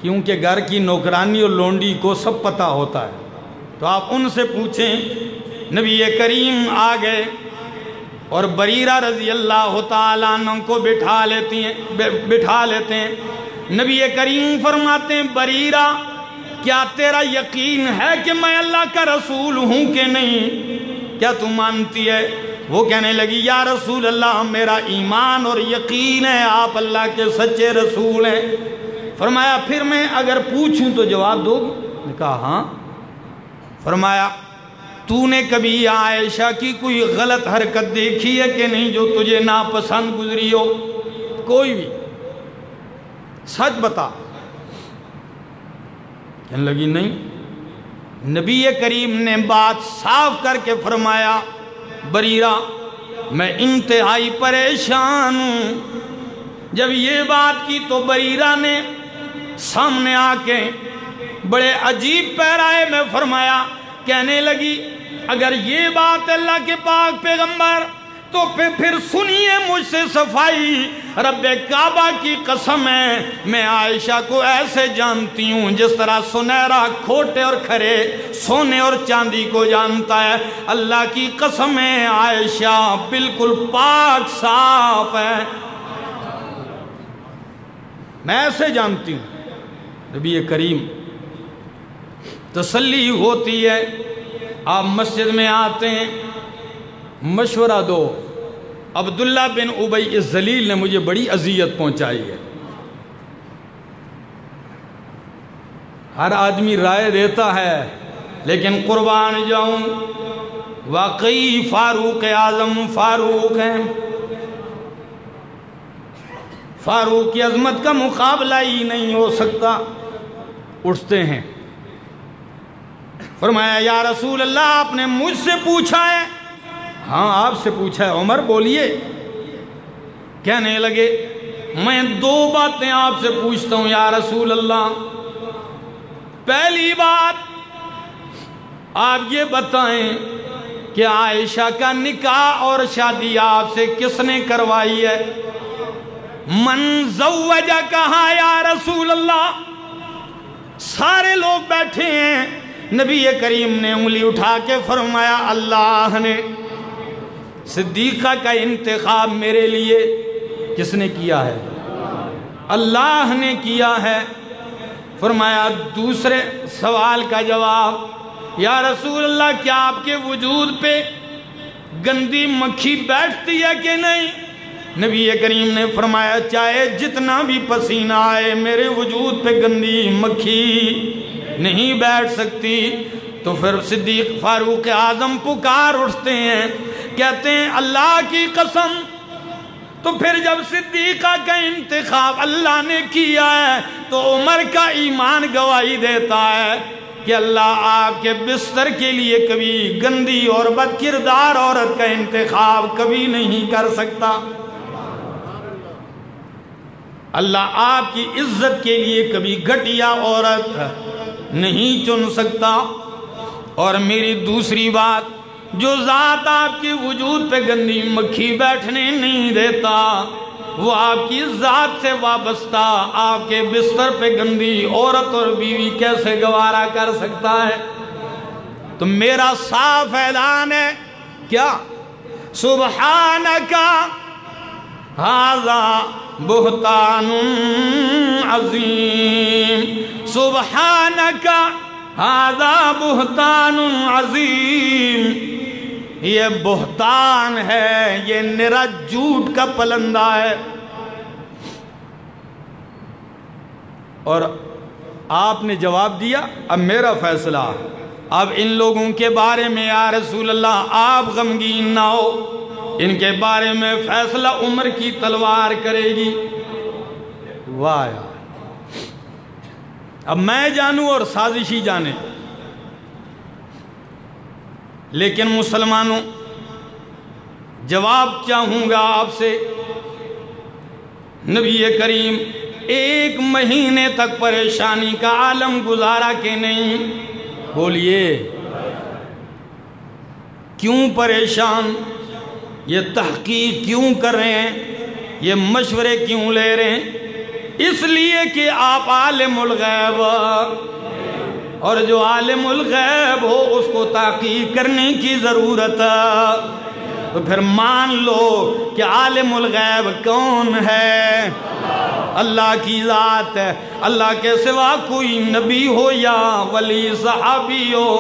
کیونکہ گھر کی نوکرانی اور لونڈی کو سب پتہ ہوتا ہے، تو آپ ان سے پوچھیں۔ نبی کریم آ گئے اور بریرہ رضی اللہ تعالیٰ عنہ کو بٹھا لیتے ہیں۔ نبی کریم فرماتے ہیں بریرہ کیا تیرا یقین ہے کہ میں اللہ کا رسول ہوں کہ نہیں؟ کیا تم مانتی ہے؟ وہ کہنے لگی یا رسول اللہ میرا ایمان اور یقین ہے آپ اللہ کے سچے رسول ہیں۔ فرمایا پھر میں اگر پوچھوں تو جواب دو گی؟ نے کہا ہاں۔ فرمایا تو نے کبھی عائشہ کی کوئی غلط حرکت دیکھی ہے کہ نہیں جو تجھے ناپسند گزری ہو؟ کوئی بھی، سچ بتا۔ کہنے لگی نہیں۔ نبی کریم نے بات صاف کر کے فرمایا بریرہ میں انتہائی پریشان ہوں۔ جب یہ بات کی تو بریرہ نے سامنے آ کے بڑے عجیب پیرائے میں فرمایا، کہنے لگی اگر یہ بات اللہ کے پاک پیغمبر تو پھر سنیے مجھ سے صفائی، رب کعبہ کی قسم ہے میں عائشہ کو ایسے جانتی ہوں جس طرح سنہرا کھوٹے اور کھرے سونے اور چاندی کو جانتا ہے۔ اللہ کی قسم ہے عائشہ بالکل پاک صاف ہے، میں ایسے جانتی ہوں۔ نبی کریم تسلی ہوتی ہے، آپ مسجد میں آتے ہیں، مشورہ دو عبداللہ بن ابی الذلیل نے مجھے بڑی اذیت پہنچائی ہے۔ ہر آدمی رائے دیتا ہے لیکن قربان جاؤں واقعی فاروق اعظم فاروق ہیں، فاروق کی عظمت کا مقابلہ ہی نہیں ہو سکتا۔ اٹھتے ہیں، فرمایا یا رسول اللہ آپ نے مجھ سے پوچھا ہے؟ ہاں آپ سے پوچھا ہے۔ عمر بولیے۔ کہنے لگے میں دو باتیں آپ سے پوچھتا ہوں یا رسول اللہ۔ پہلی بات آپ یہ بتائیں کہ عائشہ کا نکاح اور شادی آپ سے کس نے کروائی ہے؟ من زوجہ کہا یا رسول اللہ؟ سارے لوگ بیٹھے ہیں، نبی کریم نے انگلی اٹھا کے فرمایا اللہ نے۔ صدیقہ کا انتخاب میرے لیے کس نے کیا ہے؟ اللہ نے کیا ہے۔ فرمایا دوسرے سوال کا جواب یا رسول اللہ کیا آپ کے وجود پہ گندی مکھی بیٹھتی ہے کہ نہیں؟ نبی کریم نے فرمایا چاہے جتنا بھی پسینہ آئے میرے وجود پہ گندی مکھی نہیں بیٹھ سکتی۔ تو پھر صدیق فاروق اعظم پکار اٹھتے ہیں، کہتے ہیں اللہ کی قسم۔ تو پھر جب صدیقہ کا انتخاب اللہ نے کیا ہے تو عمر کا ایمان گواہی دیتا ہے کہ اللہ آپ کے بستر کے لیے کبھی گندی اور بد کردار عورت کا انتخاب کبھی نہیں کر سکتا۔ اللہ آپ کی عزت کے لیے کبھی گھٹیا عورت نہیں چن سکتا۔ اور میری دوسری بات، جو ذات آپ کے وجود پہ گندی مکھی بیٹھنے نہیں دیتا وہ آپ کی ذات سے وابستہ آپ کے بستر پہ گندی عورت اور بیوی کیسے گوارا کر سکتا ہے؟ تو میرا صاف اعلان ہے کیا؟ سبحانک ھذا بہتان عظیم، سبحانک ھذا بہتان عظیم، یہ بہتان ہے، یہ نرا جھوٹ کا پلندہ ہے۔ اور آپ نے جواب دیا اب میرا فیصلہ، اب ان لوگوں کے بارے میں یا رسول اللہ آپ غمگین نہ ہو، ان کے بارے میں فیصلہ عمر کی تلوار کرے گی۔ واہ یار، اب میں جانوں اور سازشی جانے۔ لیکن مسلمانوں جواب چاہوں گا آپ سے، نبی کریم 1 مہینے تک پریشانی کا عالم گزارا کہ نہیں؟ بولیے کیوں پریشان؟ یہ تحقیق کیوں کر رہے ہیں؟ یہ مشورے کیوں لے رہے ہیں؟ اس لیے کہ آپ عالم الغیب، اور جو عالم الغیب ہو اس کو تحقیق کرنے کی ضرورت ہے۔ تو پھر مان لو کہ عالم الغیب کون ہے؟ اللہ کی ذات ہے۔ اللہ کے سوا کوئی نبی ہو یا ولی صحابی ہو،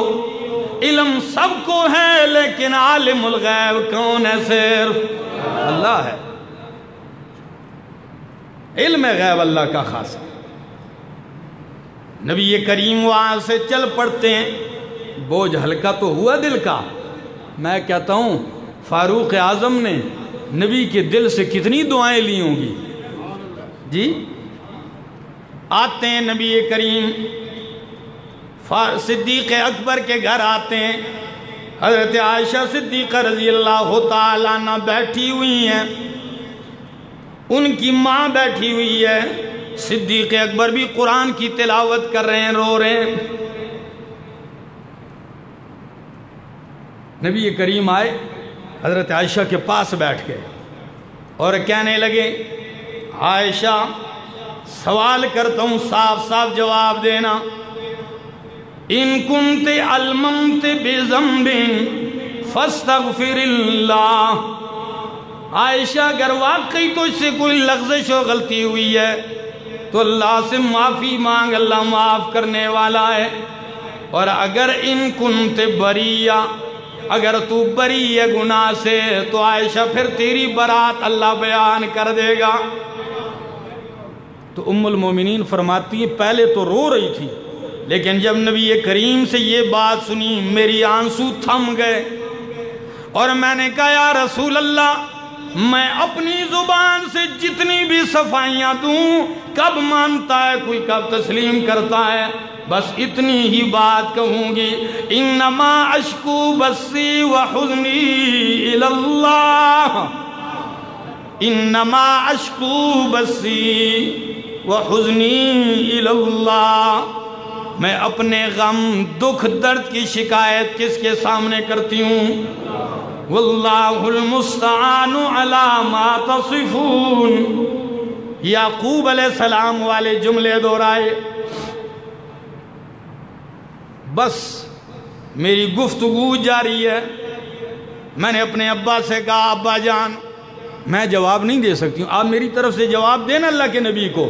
علم سب کو ہے، لیکن عالم الغیب کون ہے؟ صرف اللہ ہے۔ علم غیب اللہ کا خاص ہے۔ نبی کریم وہاں سے چل پڑتے ہیں، بوجھ ہلکا تو ہوا دل کا۔ میں کہتا ہوں فاروق اعظم نے نبی کے دل سے کتنی دعائیں لی ہوں گی جی۔ آتے ہیں نبی کریم، صدیق اکبر کے گھر آتے ہیں، حضرت عائشہ صدیقہ رضی اللہ تعالیٰ عنہ بیٹھی ہوئی ہیں، ان کی ماں بیٹھی ہوئی ہے، صدیق اکبر بھی قرآن کی تلاوت کر رہے ہیں، رو رہے ہیں۔ نبی کریم آئے، حضرت عائشہ کے پاس بیٹھ گئے اور کہنے لگے عائشہ سوال کرتا ہوں، صاف صاف جواب دینا، ان کنت علممت بذنب فاستغفر اللہ۔ عائشہ اگر واقعی تو اس سے کوئی لغزش و غلطی ہوئی ہے تو اللہ سے معافی مانگ، اللہ معاف کرنے والا ہے۔ اور اگر ان کنت بریہ، اگر تو بری ہے گناہ سے تو عائشہ پھر تیری برات اللہ بیان کر دے گا۔ تو ام المومنین فرماتی ہے پہلے تو رو رہی تھی، لیکن جب نبی کریم سے یہ بات سنی میری آنسو تھم گئے، اور میں نے کہا یا رسول اللہ میں اپنی زبان سے جتنی بھی صفائیاں دوں، کب مانتا ہے کوئی، کب تسلیم کرتا ہے، بس اتنی ہی بات کہوں گی، انما اشکو بثی وحزنی الی اللہ، انما اشکو بثی وحزنی الی اللہ۔ میں اپنے غم دکھ درد کی شکایت کس کے سامنے کرتی ہوں؟ واللہ المستعان علی ما تصفون۔ یعقوب علیہ السلام والے جملے دہرائے۔ بس میری گفتگو جاری ہے۔ میں نے اپنے ابا سے کہا ابا جان میں جواب نہیں دے سکتی ہوں، آپ میری طرف سے جواب دینا اللہ کے نبی کو۔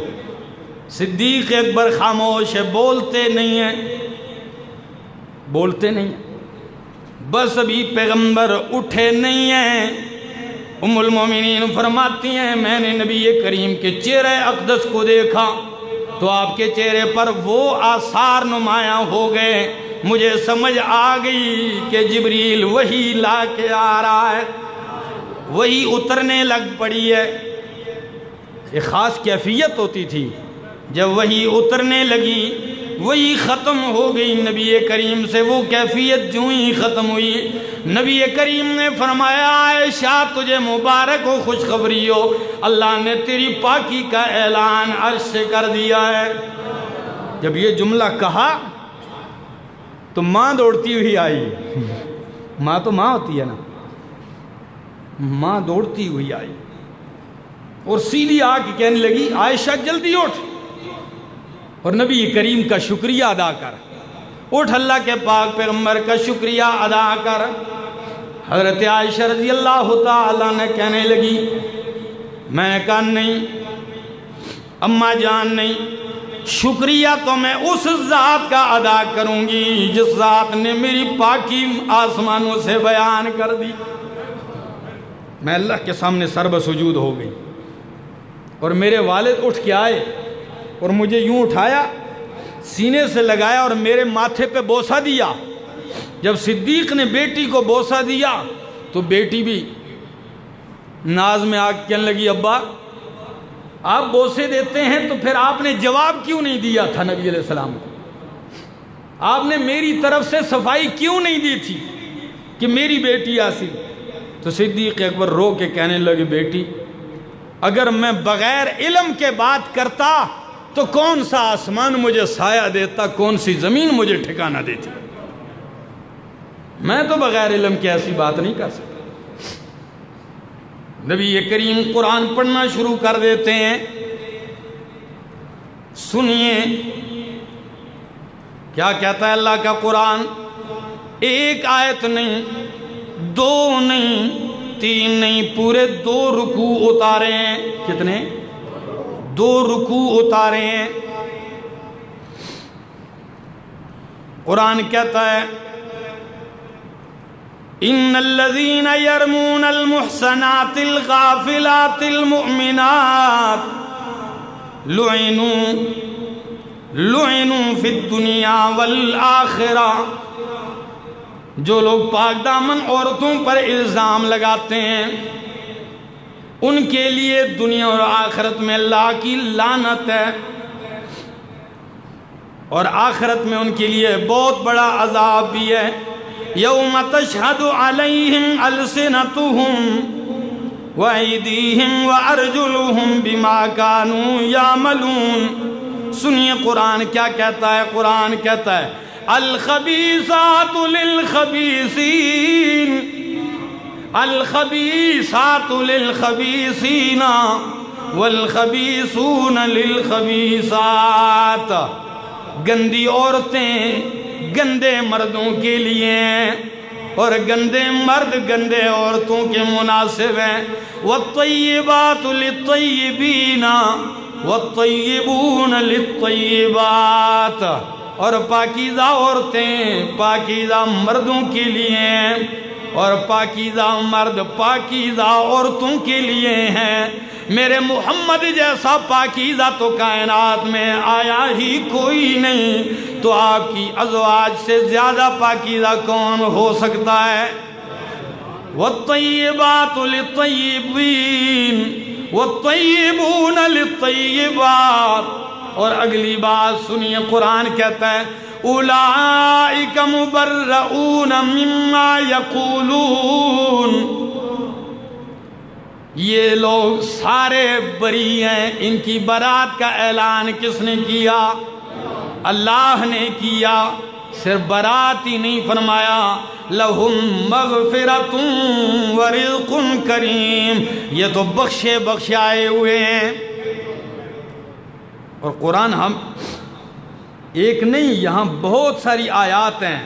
صدیق اکبر خاموش ہے، بولتے نہیں ہیں، بولتے نہیں ہیں۔ بس ابھی پیغمبر اٹھے نہیں ہیں۔ ام المومنین فرماتی ہیں میں نے نبی کریم کے چہرے اقدس کو دیکھا تو آپ کے چہرے پر وہ آثار نمایاں ہو گئے، مجھے سمجھ آ گئی کہ جبریل وحی لا کے آ رہا ہے، وہی اترنے لگ پڑی ہے۔ ایک خاص کیفیت ہوتی تھی، جب وہی اترنے لگی وہی ختم ہو گئی نبی کریم سے، وہ کیفیت جو ہی ختم ہوئی نبی کریم نے فرمایا عائشہ تجھے مبارک ہو، خوشخبری ہو، اللہ نے تیری پاکی کا اعلان عرش سے کر دیا ہے۔ جب یہ جملہ کہا تو ماں دوڑتی ہوئی آئی، ماں تو ماں ہوتی ہے نا، ماں دوڑتی ہوئی آئی اور سیدھی آ کے کہنے لگی عائشہ جلدی اٹھ اور نبی کریم کا شکریہ ادا کر، اٹھ اللہ کے پاک پیغمبر کا شکریہ ادا کر۔ حضرت عائشہ رضی اللہ تعالیٰ نے کہنے لگی، میں نے کہا نہیں اماں جان نہیں، شکریہ تو میں اس ذات کا ادا کروں گی جس ذات نے میری پاکی آسمانوں سے بیان کر دی۔ میں اللہ کے سامنے سر بسجود ہو گئی اور میرے والد اٹھ کے آئے اور مجھے یوں اٹھایا، سینے سے لگایا اور میرے ماتھے پہ بوسہ دیا۔ جب صدیق نے بیٹی کو بوسہ دیا تو بیٹی بھی ناز میں آ کے کہنے لگی ابا آپ بوسے دیتے ہیں تو پھر آپ نے جواب کیوں نہیں دیا تھا نبی علیہ السلام کو، آپ نے میری طرف سے صفائی کیوں نہیں دی تھی؟ کہ میری بیٹی آسی. تو صدیق اکبر رو کے کہنے لگے بیٹی اگر میں بغیر علم کے بات کرتا تو کون سا آسمان مجھے سایہ دیتا, کون سی زمین مجھے ٹھکانہ دیتی. میں تو بغیر علم کے ایسی بات نہیں کر سکتا. نبی کریم قرآن پڑھنا شروع کر دیتے ہیں. سنیے کیا کہتا ہے اللہ کا قرآن. ایک آیت نہیں, دو نہیں, تین نہیں, پورے 2 رکوع اتارے ہیں. کتنے؟ 2 رکوع اتارے ہیں. قرآن کہتا ہے ان الذين يرمون المحصنات الغافلات المؤمنات لعنوا في الدنيا والآخرة. جو لوگ پاک دامن عورتوں پر الزام لگاتے ہیں ان کے لیے دنیا اور آخرت میں اللہ کی لعنت ہے, اور آخرت میں ان کے لیے بہت بڑا عذاب بھی ہے. یوم تشہد علیہم السنتہم وایدیہم وارجلہم بما کانوا یعملون. سنیے قرآن کیا کہتا ہے. قرآن کہتا ہے الخبیثات للخبیثین الخبیثات للخبیثین والخبیثون للخبیثات. گندی عورتیں گندے مردوں کے لیے ہیں اور گندے مرد گندے عورتوں کے مناسب ہیں. والطیبات للطیبین والطیبون للطیبات. اور پاکیزہ عورتیں پاکیزہ مردوں کے لیے ہیں اور پاکیزہ مرد پاکیزہ عورتوں کے لیے ہیں. میرے محمد جیسا پاکیزہ تو کائنات میں آیا ہی کوئی نہیں, تو آپ کی ازواج سے زیادہ پاکیزہ کون ہو سکتا ہے. والطیبات للطیبین والطیبون للطیبات. اور اگلی بات سنیے قرآن کہتا ہے اولئک مبرؤون مما یقولون. یہ لوگ سارے بری ہیں. ان کی برات کا اعلان کس نے کیا؟ اللہ نے کیا. صرف برات ہی نہیں فرمایا لہم مغفرۃ ورزق کریم. یہ تو بخشے بخشائے ہوئے ہیں. اور قرآن ہم ایک نہیں یہاں بہت ساری آیات ہیں.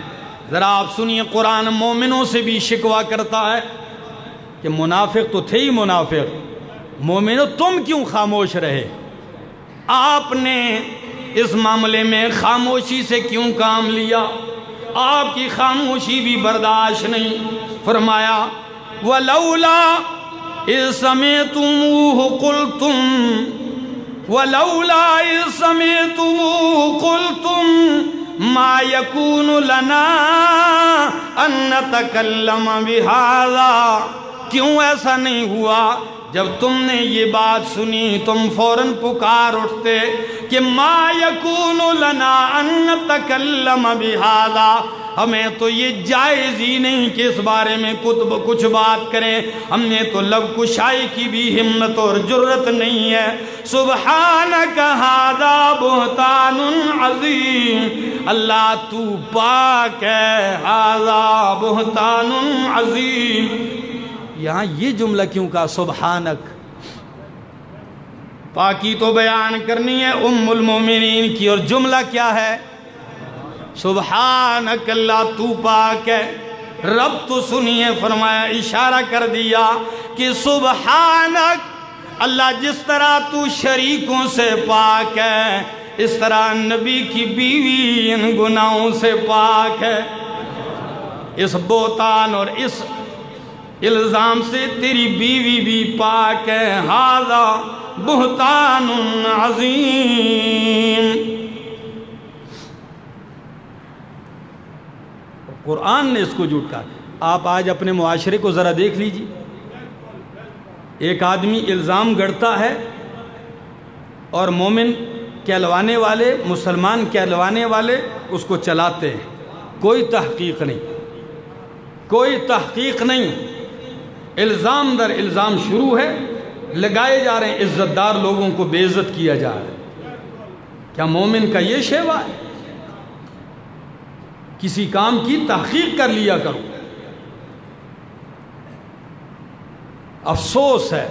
ذرا آپ سنیے قرآن مومنوں سے بھی شکوہ کرتا ہے کہ منافق تو تھے ہی منافق, مومنوں تم کیوں خاموش رہے؟ آپ نے اس معاملے میں خاموشی سے کیوں کام لیا؟ آپ کی خاموشی بھی برداشت نہیں. فرمایا وَلَوْلَا إِذْ سَمِعْتُمُوهُ قُلْتُمْ وَلَوْلَا إِذْ سَمِعْتُمُوهُ قُلْتُمْ مَا يَكُونُ لَنَا أَن نَتَكَلَّمَ بِهَذَا. کیوں ایسا نہیں ہوا جب تم نے یہ بات سنی تم فوراً پکار اٹھتے کہ ما یکون لنا ان نتکلم بہذا. ہمیں تو یہ جائز ہی نہیں کہ اس بارے میں کچھ بات کریں. ہم نے تو لب کشائی کی بھی ہمت اور جرت نہیں ہے. سبحانک ھذا بہتان عظیم. اللہ تو پاک ہے. ھذا بہتان عظیم. یہاں یہ جملہ کیوں کہا سبحانک؟ پاکی تو بیان کرنی ہے ام المومنین کی, اور جملہ کیا ہے؟ سبحانک. اللہ تو پاک ہے. رب تو سنیے فرمایا اشارہ کر دیا کہ سبحانک. اللہ جس طرح تو شریکوں سے پاک ہے اس طرح نبی کی بیوی ان گناہوں سے پاک ہے. اس بہتان اور اس الزام سے تیری بیوی بھی پاک ہے. ھذا بہتان عظیم. قرآن نے اس کو جھوٹ کہا. آپ آج اپنے معاشرے کو ذرا دیکھ لیجیے. ایک آدمی الزام گڑتا ہے اور مومن کہلوانے والے مسلمان کہلوانے والے اس کو چلاتے ہیں, کوئی تحقیق نہیں. کوئی تحقیق نہیں، الزام در الزام شروع ہے، لگائے جا رہے ہیں، عزت دار لوگوں کو بے عزت کیا جا رہا ہے۔ کیا مومن کا یہ شیوا ہے؟ کسی کام کی تحقیق کر لیا کرو۔ افسوس ہے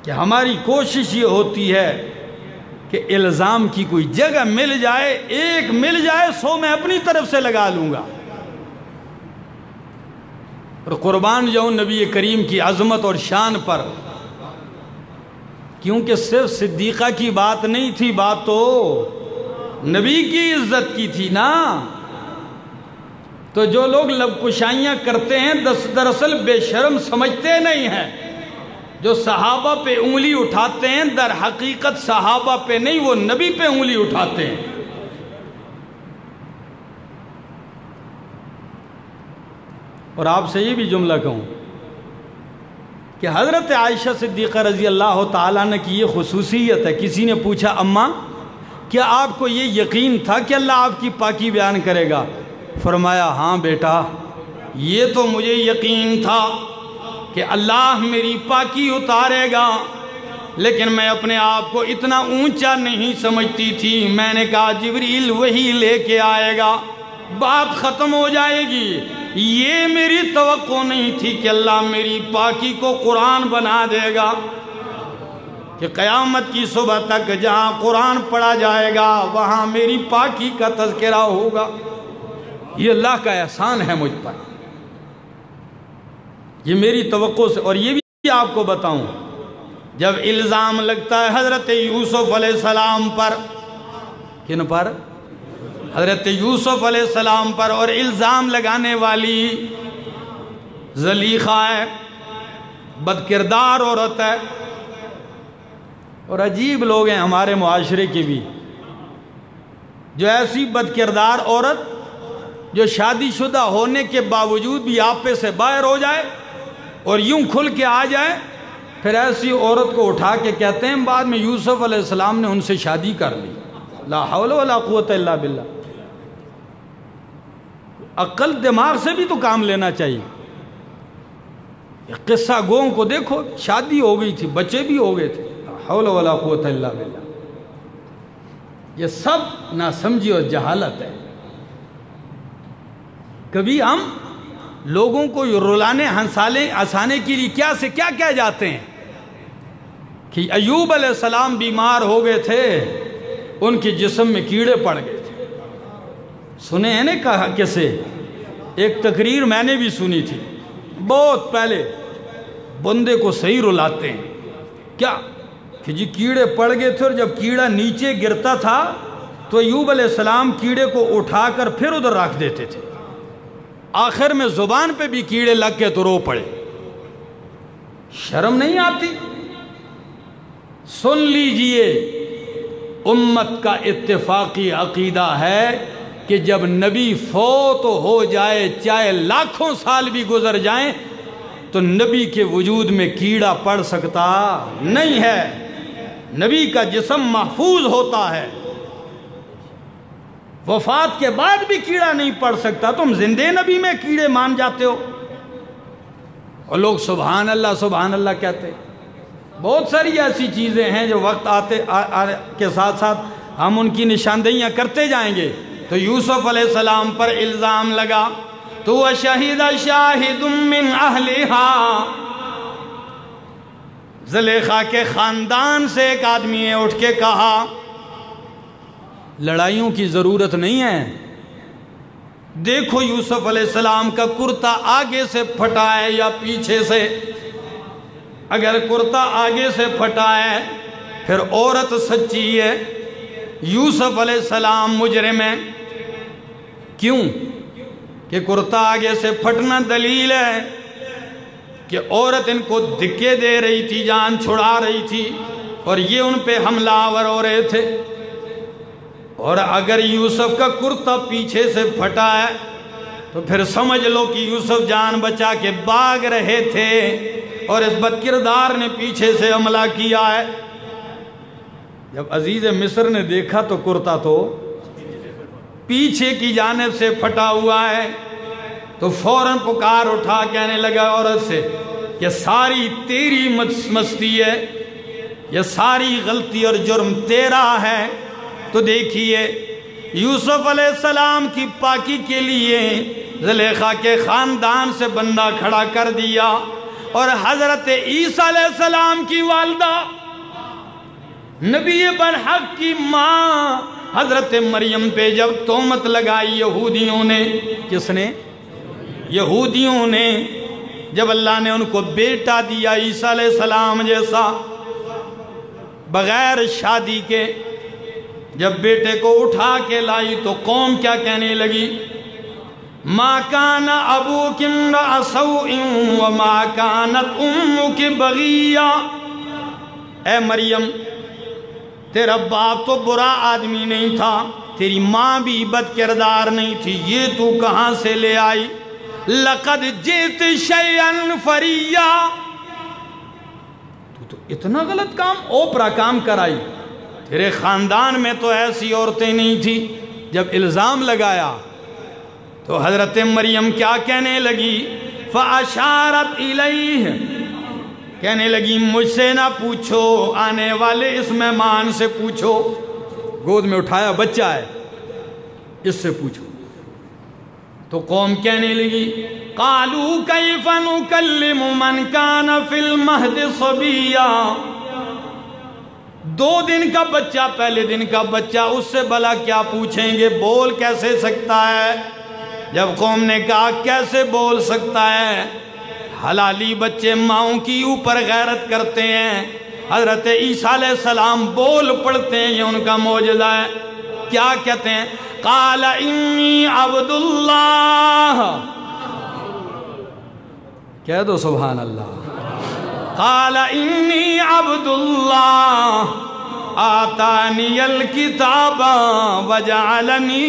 کہ ہماری کوشش یہ ہوتی ہے کہ الزام کی کوئی جگہ مل جائے، ایک مل جائے، 100 میں اپنی طرف سے لگا لوں گا۔ اور قربان جاؤں نبی کریم کی عظمت اور شان پر، کیونکہ صرف صدیقہ کی بات نہیں تھی، بات تو نبی کی عزت کی تھی نا۔ تو جو لوگ لب کشائیاں کرتے ہیں دراصل بے شرم سمجھتے نہیں ہیں۔ جو صحابہ پہ انگلی اٹھاتے ہیں در حقیقت صحابہ پہ نہیں، وہ نبی پہ انگلی اٹھاتے ہیں۔ اور آپ سے یہ بھی جملہ کہوں کہ حضرت عائشہ صدیقہ رضی اللہ تعالیٰ عنہ کی یہ خصوصیت ہے۔ کسی نے پوچھا اماں کیا آپ کو یہ یقین تھا کہ اللہ آپ کی پاکی بیان کرے گا؟ فرمایا ہاں بیٹا، یہ تو مجھے یقین تھا کہ اللہ میری پاکی اتارے گا، لیکن میں اپنے آپ کو اتنا اونچا نہیں سمجھتی تھی۔ میں نے کہا جبریل وہی لے کے آئے گا، بات ختم ہو جائے گی۔ یہ میری توقع نہیں تھی کہ اللہ میری پاکی کو قرآن بنا دے گا، کہ قیامت کی صبح تک جہاں قرآن پڑھا جائے گا وہاں میری پاکی کا تذکرہ ہوگا۔ یہ اللہ کا احسان ہے مجھ پر، یہ میری توقع سے۔ اور یہ بھی آپ کو بتاؤں، جب الزام لگتا ہے حضرت یوسف علیہ السلام پر، کن پر؟ حضرت یوسف علیہ السلام پر، اور الزام لگانے والی زلیخا ہے، بد کردار عورت ہے۔ اور عجیب لوگ ہیں ہمارے معاشرے کے بھی، جو ایسی بد کردار عورت جو شادی شدہ ہونے کے باوجود بھی آپے سے باہر ہو جائے اور یوں کھل کے آ جائے، پھر ایسی عورت کو اٹھا کے کہتے ہیں بعد میں یوسف علیہ السلام نے ان سے شادی کر لی۔ لا حول ولا قوت الا باللہ۔ عقل دماغ سے بھی تو کام لینا چاہیے۔ قصہ گوں کو دیکھو، شادی ہو گئی تھی، بچے بھی ہو گئے تھے، لا حول ولا قوت الا باللہ۔ یہ سب ناسمجھی اور جہالت ہے۔ کبھی ہم لوگوں کو رلانے ہنسانے کے لیے کیا سے کیا کہہ جاتے ہیں کہ ایوب علیہ السلام بیمار ہو گئے تھے، ان کے جسم میں کیڑے پڑ گئے تھے۔ سنے ہیں نے کہا کیسے؟ ایک تقریر میں نے بھی سنی تھی بہت پہلے۔ بندے کو صحیح رلاتے ہیں کیا کہ جی کیڑے پڑ گئے تھے، اور جب کیڑا نیچے گرتا تھا تو ایوب علیہ السلام کیڑے کو اٹھا کر پھر ادھر رکھ دیتے تھے۔ آخر میں زبان پہ بھی کیڑے لگ کے تو رو پڑے۔ شرم نہیں آتی؟ سن لیجئے، امت کا اتفاقی عقیدہ ہے کہ جب نبی فوت ہو جائے، چاہے لاکھوں سال بھی گزر جائیں، تو نبی کے وجود میں کیڑا پڑ سکتا نہیں ہے۔ نبی کا جسم محفوظ ہوتا ہے، وفات کے بعد بھی کیڑا نہیں پڑ سکتا۔ تم زندے نبی میں کیڑے مان جاتے ہو، اور لوگ سبحان اللہ کہتے۔ بہت ساری ایسی چیزیں ہیں جو وقت آتے کے ساتھ ساتھ ہم ان کی نشاندہیاں کرتے جائیں گے۔ تو یوسف علیہ السلام پر الزام لگا تو وَشَهِدَ شَاهِدٌ مِّنْ أَهْلِهَا، زلیخا کے خاندان سے ایک آدمی نے اٹھ کے کہا لڑائیوں کی ضرورت نہیں ہے، دیکھو یوسف علیہ السلام کا کرتا آگے سے پھٹا ہے یا پیچھے سے۔ اگر کرتا آگے سے پھٹا ہے پھر عورت سچی ہے، یوسف علیہ السلام مجرم ہے۔ کیوں کہ کرتا آگے سے پھٹنا دلیل ہے کہ عورت ان کو دھکے دے رہی تھی، جان چھڑا رہی تھی، اور یہ ان پہ حملہ آور ہو رہے تھے۔ اور اگر یوسف کا کرتا پیچھے سے پھٹا ہے تو پھر سمجھ لو کہ یوسف جان بچا کے بھاگ رہے تھے اور اس بدکردار نے پیچھے سے حملہ کیا ہے۔ جب عزیز مصر نے دیکھا تو کرتا تو پیچھے کی جانب سے پھٹا ہوا ہے، تو فوراً پکار اٹھا کہنے لگا عورت سے کہ ساری تیری مستی ہے، یہ ساری غلطی اور جرم تیرا ہے۔ تو دیکھیے یوسف علیہ السلام کی پاکی کے لیے زلیخا کے خاندان سے بندہ کھڑا کر دیا، اور حضرت عیسیٰ علیہ السلام کی والدہ نبی برحق کی ماں حضرت مریم پہ جب تہمت لگائی یہودیوں نے، کس نے؟ یہودیوں نے، جب اللہ نے ان کو بیٹا دیا عیسیٰ علیہ السلام جیسا بغیر شادی کے، جب بیٹے کو اٹھا کے لائی تو قوم کیا کہنے لگی؟ ما کان ابوک امرأ سوء وما کانت امک بغیہ، اے مریم تیرا باپ تو برا آدمی نہیں تھا، تیری ماں بھی بد کردار نہیں تھی، یہ تو کہاں سے لے آئی؟ لقد جئت شیئا فریا، تو اتنا غلط کام، اوپرا کام کرائی، تیرے خاندان میں تو ایسی عورتیں نہیں تھی۔ جب الزام لگایا تو حضرت مریم کیا کہنے لگی؟ فَأَشَارَتْ إِلَيْهِ، کہنے لگی مجھ سے نہ پوچھو، آنے والے اس مہمان سے پوچھو، گود میں اٹھایا بچہ ہے، اس سے پوچھو۔ تو قوم کہنے لگی قَالُوا كَيْفَ نُكَلِّمُ مَنْ كَانَ فِي الْمَهْدِ صَبِيًّا، 2 دن کا بچہ، پہلے دن کا بچہ، اس سے بھلا کیا پوچھیں گے، بول کیسے سکتا ہے؟ جب قوم نے کہا کیسے بول سکتا ہے، حلالی بچے ماؤں کی اوپر غیرت کرتے ہیں، حضرت عیسیٰ علیہ السلام بول پڑتے ہیں، یہ ان کا معجزہ ہے۔ کیا کہتے ہیں؟ قال انی عبد اللہ، کہہ دو سبحان اللہ، قال انی عبد اللہ آتانی الکتاب وجعلنی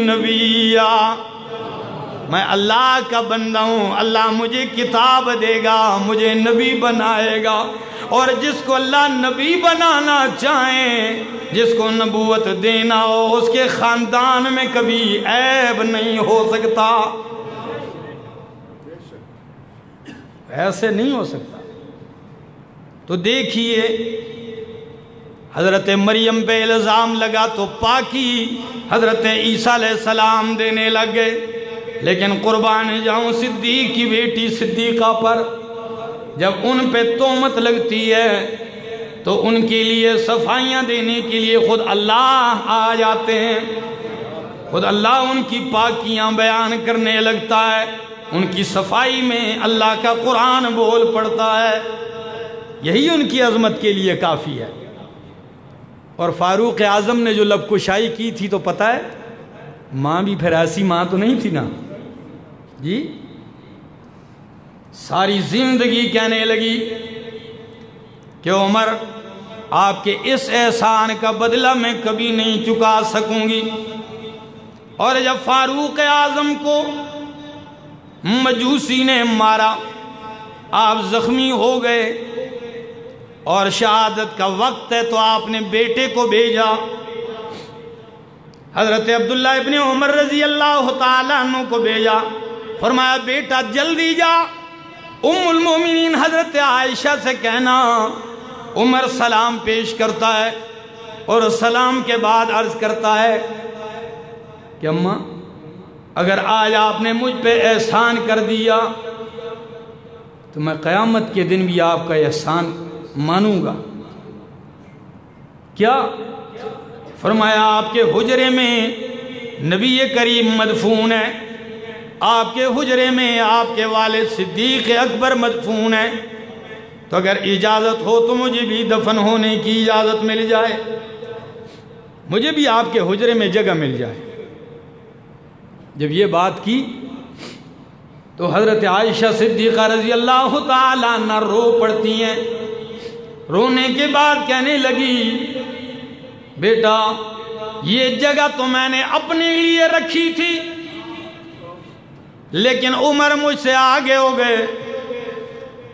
نبیا، میں اللہ کا بندہ ہوں، اللہ مجھے کتاب دے گا، مجھے نبی بنائے گا، اور جس کو اللہ نبی بنانا چاہیں، جس کو نبوت دینا ہو، اس کے خاندان میں کبھی عیب نہیں ہو سکتا، ایسے نہیں ہو سکتا۔ تو دیکھیے حضرت مریم پہ الزام لگا تو پاکی حضرت عیسیٰ علیہ السلام دینے لگ گئے، لیکن قربان جاؤں صدیق کی بیٹی صدیقہ پر جب ان پہ تہمت لگتی ہے تو ان کے لیے صفائیاں دینے کے لیے خود اللہ آ جاتے ہیں، خود اللہ ان کی پاکیاں بیان کرنے لگتا ہے، ان کی صفائی میں اللہ کا قرآن بول پڑتا ہے، یہی ان کی عظمت کے لیے کافی ہے۔ اور فاروق اعظم نے جو لب کشائی کی تھی تو پتہ ہے، ماں بھی پھر ایسی ماں تو نہیں تھی نا جی، ساری زندگی کہنے لگی کہ عمر آپ کے اس احسان کا بدلہ میں کبھی نہیں چکا سکوں گی۔ اور جب فاروق اعظم کو مجوسی نے مارا، آپ زخمی ہو گئے اور شہادت کا وقت ہے تو آپ نے بیٹے کو بھیجا، حضرت عبداللہ ابن عمر رضی اللہ تعالیٰ عنہ کو بھیجا، فرمایا بیٹا جلدی جا، ام المومنین حضرت عائشہ سے کہنا عمر سلام پیش کرتا ہے، اور سلام کے بعد عرض کرتا ہے کہ اماں اگر آج آپ نے مجھ پہ احسان کر دیا تو میں قیامت کے دن بھی آپ کا احسان مانوں گا۔ کیا؟ فرمایا آپ کے حجرے میں نبی کریم مدفون ہے، آپ کے حجرے میں آپ کے والد صدیق اکبر مدفون ہے، تو اگر اجازت ہو تو مجھے بھی دفن ہونے کی اجازت مل جائے، مجھے بھی آپ کے حجرے میں جگہ مل جائے۔ جب یہ بات کی تو حضرت عائشہ صدیقہ رضی اللہ تعالیٰ عنہ رو پڑتی ہیں، رونے کے بعد کہنے لگی بیٹا یہ جگہ تو میں نے اپنے لیے رکھی تھی، لیکن عمر مجھ سے آگے ہو گئے،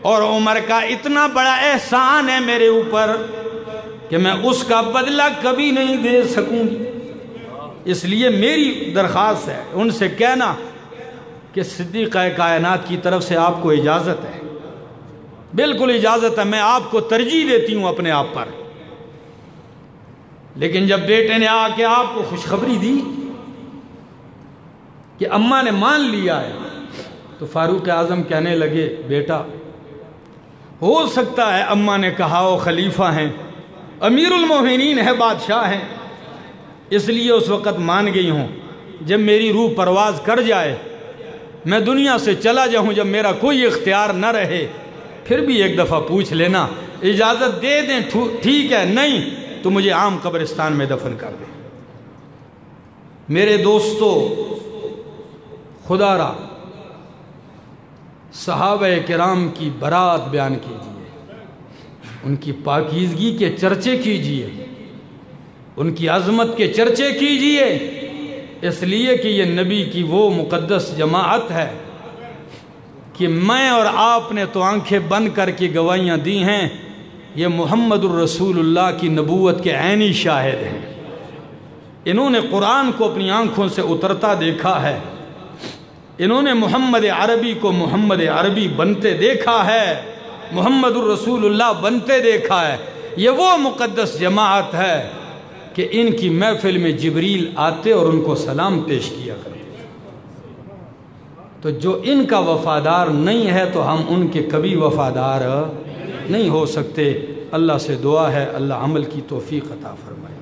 اور عمر کا اتنا بڑا احسان ہے میرے اوپر کہ میں اس کا بدلہ کبھی نہیں دے سکوں گی، اس لیے میری درخواست ہے ان سے کہنا کہ صدیقہ کائنات کی طرف سے آپ کو اجازت ہے، بالکل اجازت ہے، میں آپ کو ترجیح دیتی ہوں اپنے آپ پر۔ لیکن جب بیٹے نے آ کے آپ کو خوشخبری دی کہ اماں نے مان لیا ہے، تو فاروق اعظم کہنے لگے بیٹا ہو سکتا ہے اماں نے کہا وہ خلیفہ ہیں، امیر المومنین ہے، بادشاہ ہیں، اس لیے اس وقت مان گئی ہوں۔ جب میری روح پرواز کر جائے، میں دنیا سے چلا جاؤں، جب میرا کوئی اختیار نہ رہے، پھر بھی ایک دفعہ پوچھ لینا، اجازت دے دیں ٹھیک ہے، نہیں تو مجھے عام قبرستان میں دفن کر دیں۔ میرے دوستو، خدا را صحابہ کرام کی برات بیان کیجئے، ان کی پاکیزگی کے چرچے کیجئے، ان کی عظمت کے چرچے کیجئے، اس لیے کہ یہ نبی کی وہ مقدس جماعت ہے کہ میں اور آپ نے تو آنکھیں بند کر کے گواہیاں دی ہیں، یہ محمد الرسول اللہ کی نبوت کے عینی شاہد ہیں۔ انہوں نے قرآن کو اپنی آنکھوں سے اترتا دیکھا ہے، انہوں نے محمد عربی کو محمد عربی بنتے دیکھا ہے، محمد الرسول اللہ بنتے دیکھا ہے۔ یہ وہ مقدس جماعت ہے کہ ان کی محفل میں جبریل آتے اور ان کو سلام پیش کیا کرتے۔ تو جو ان کا وفادار نہیں ہے تو ہم ان کے کبھی وفادار نہیں ہو سکتے۔ اللہ سے دعا ہے اللہ عمل کی توفیق عطا فرمائے۔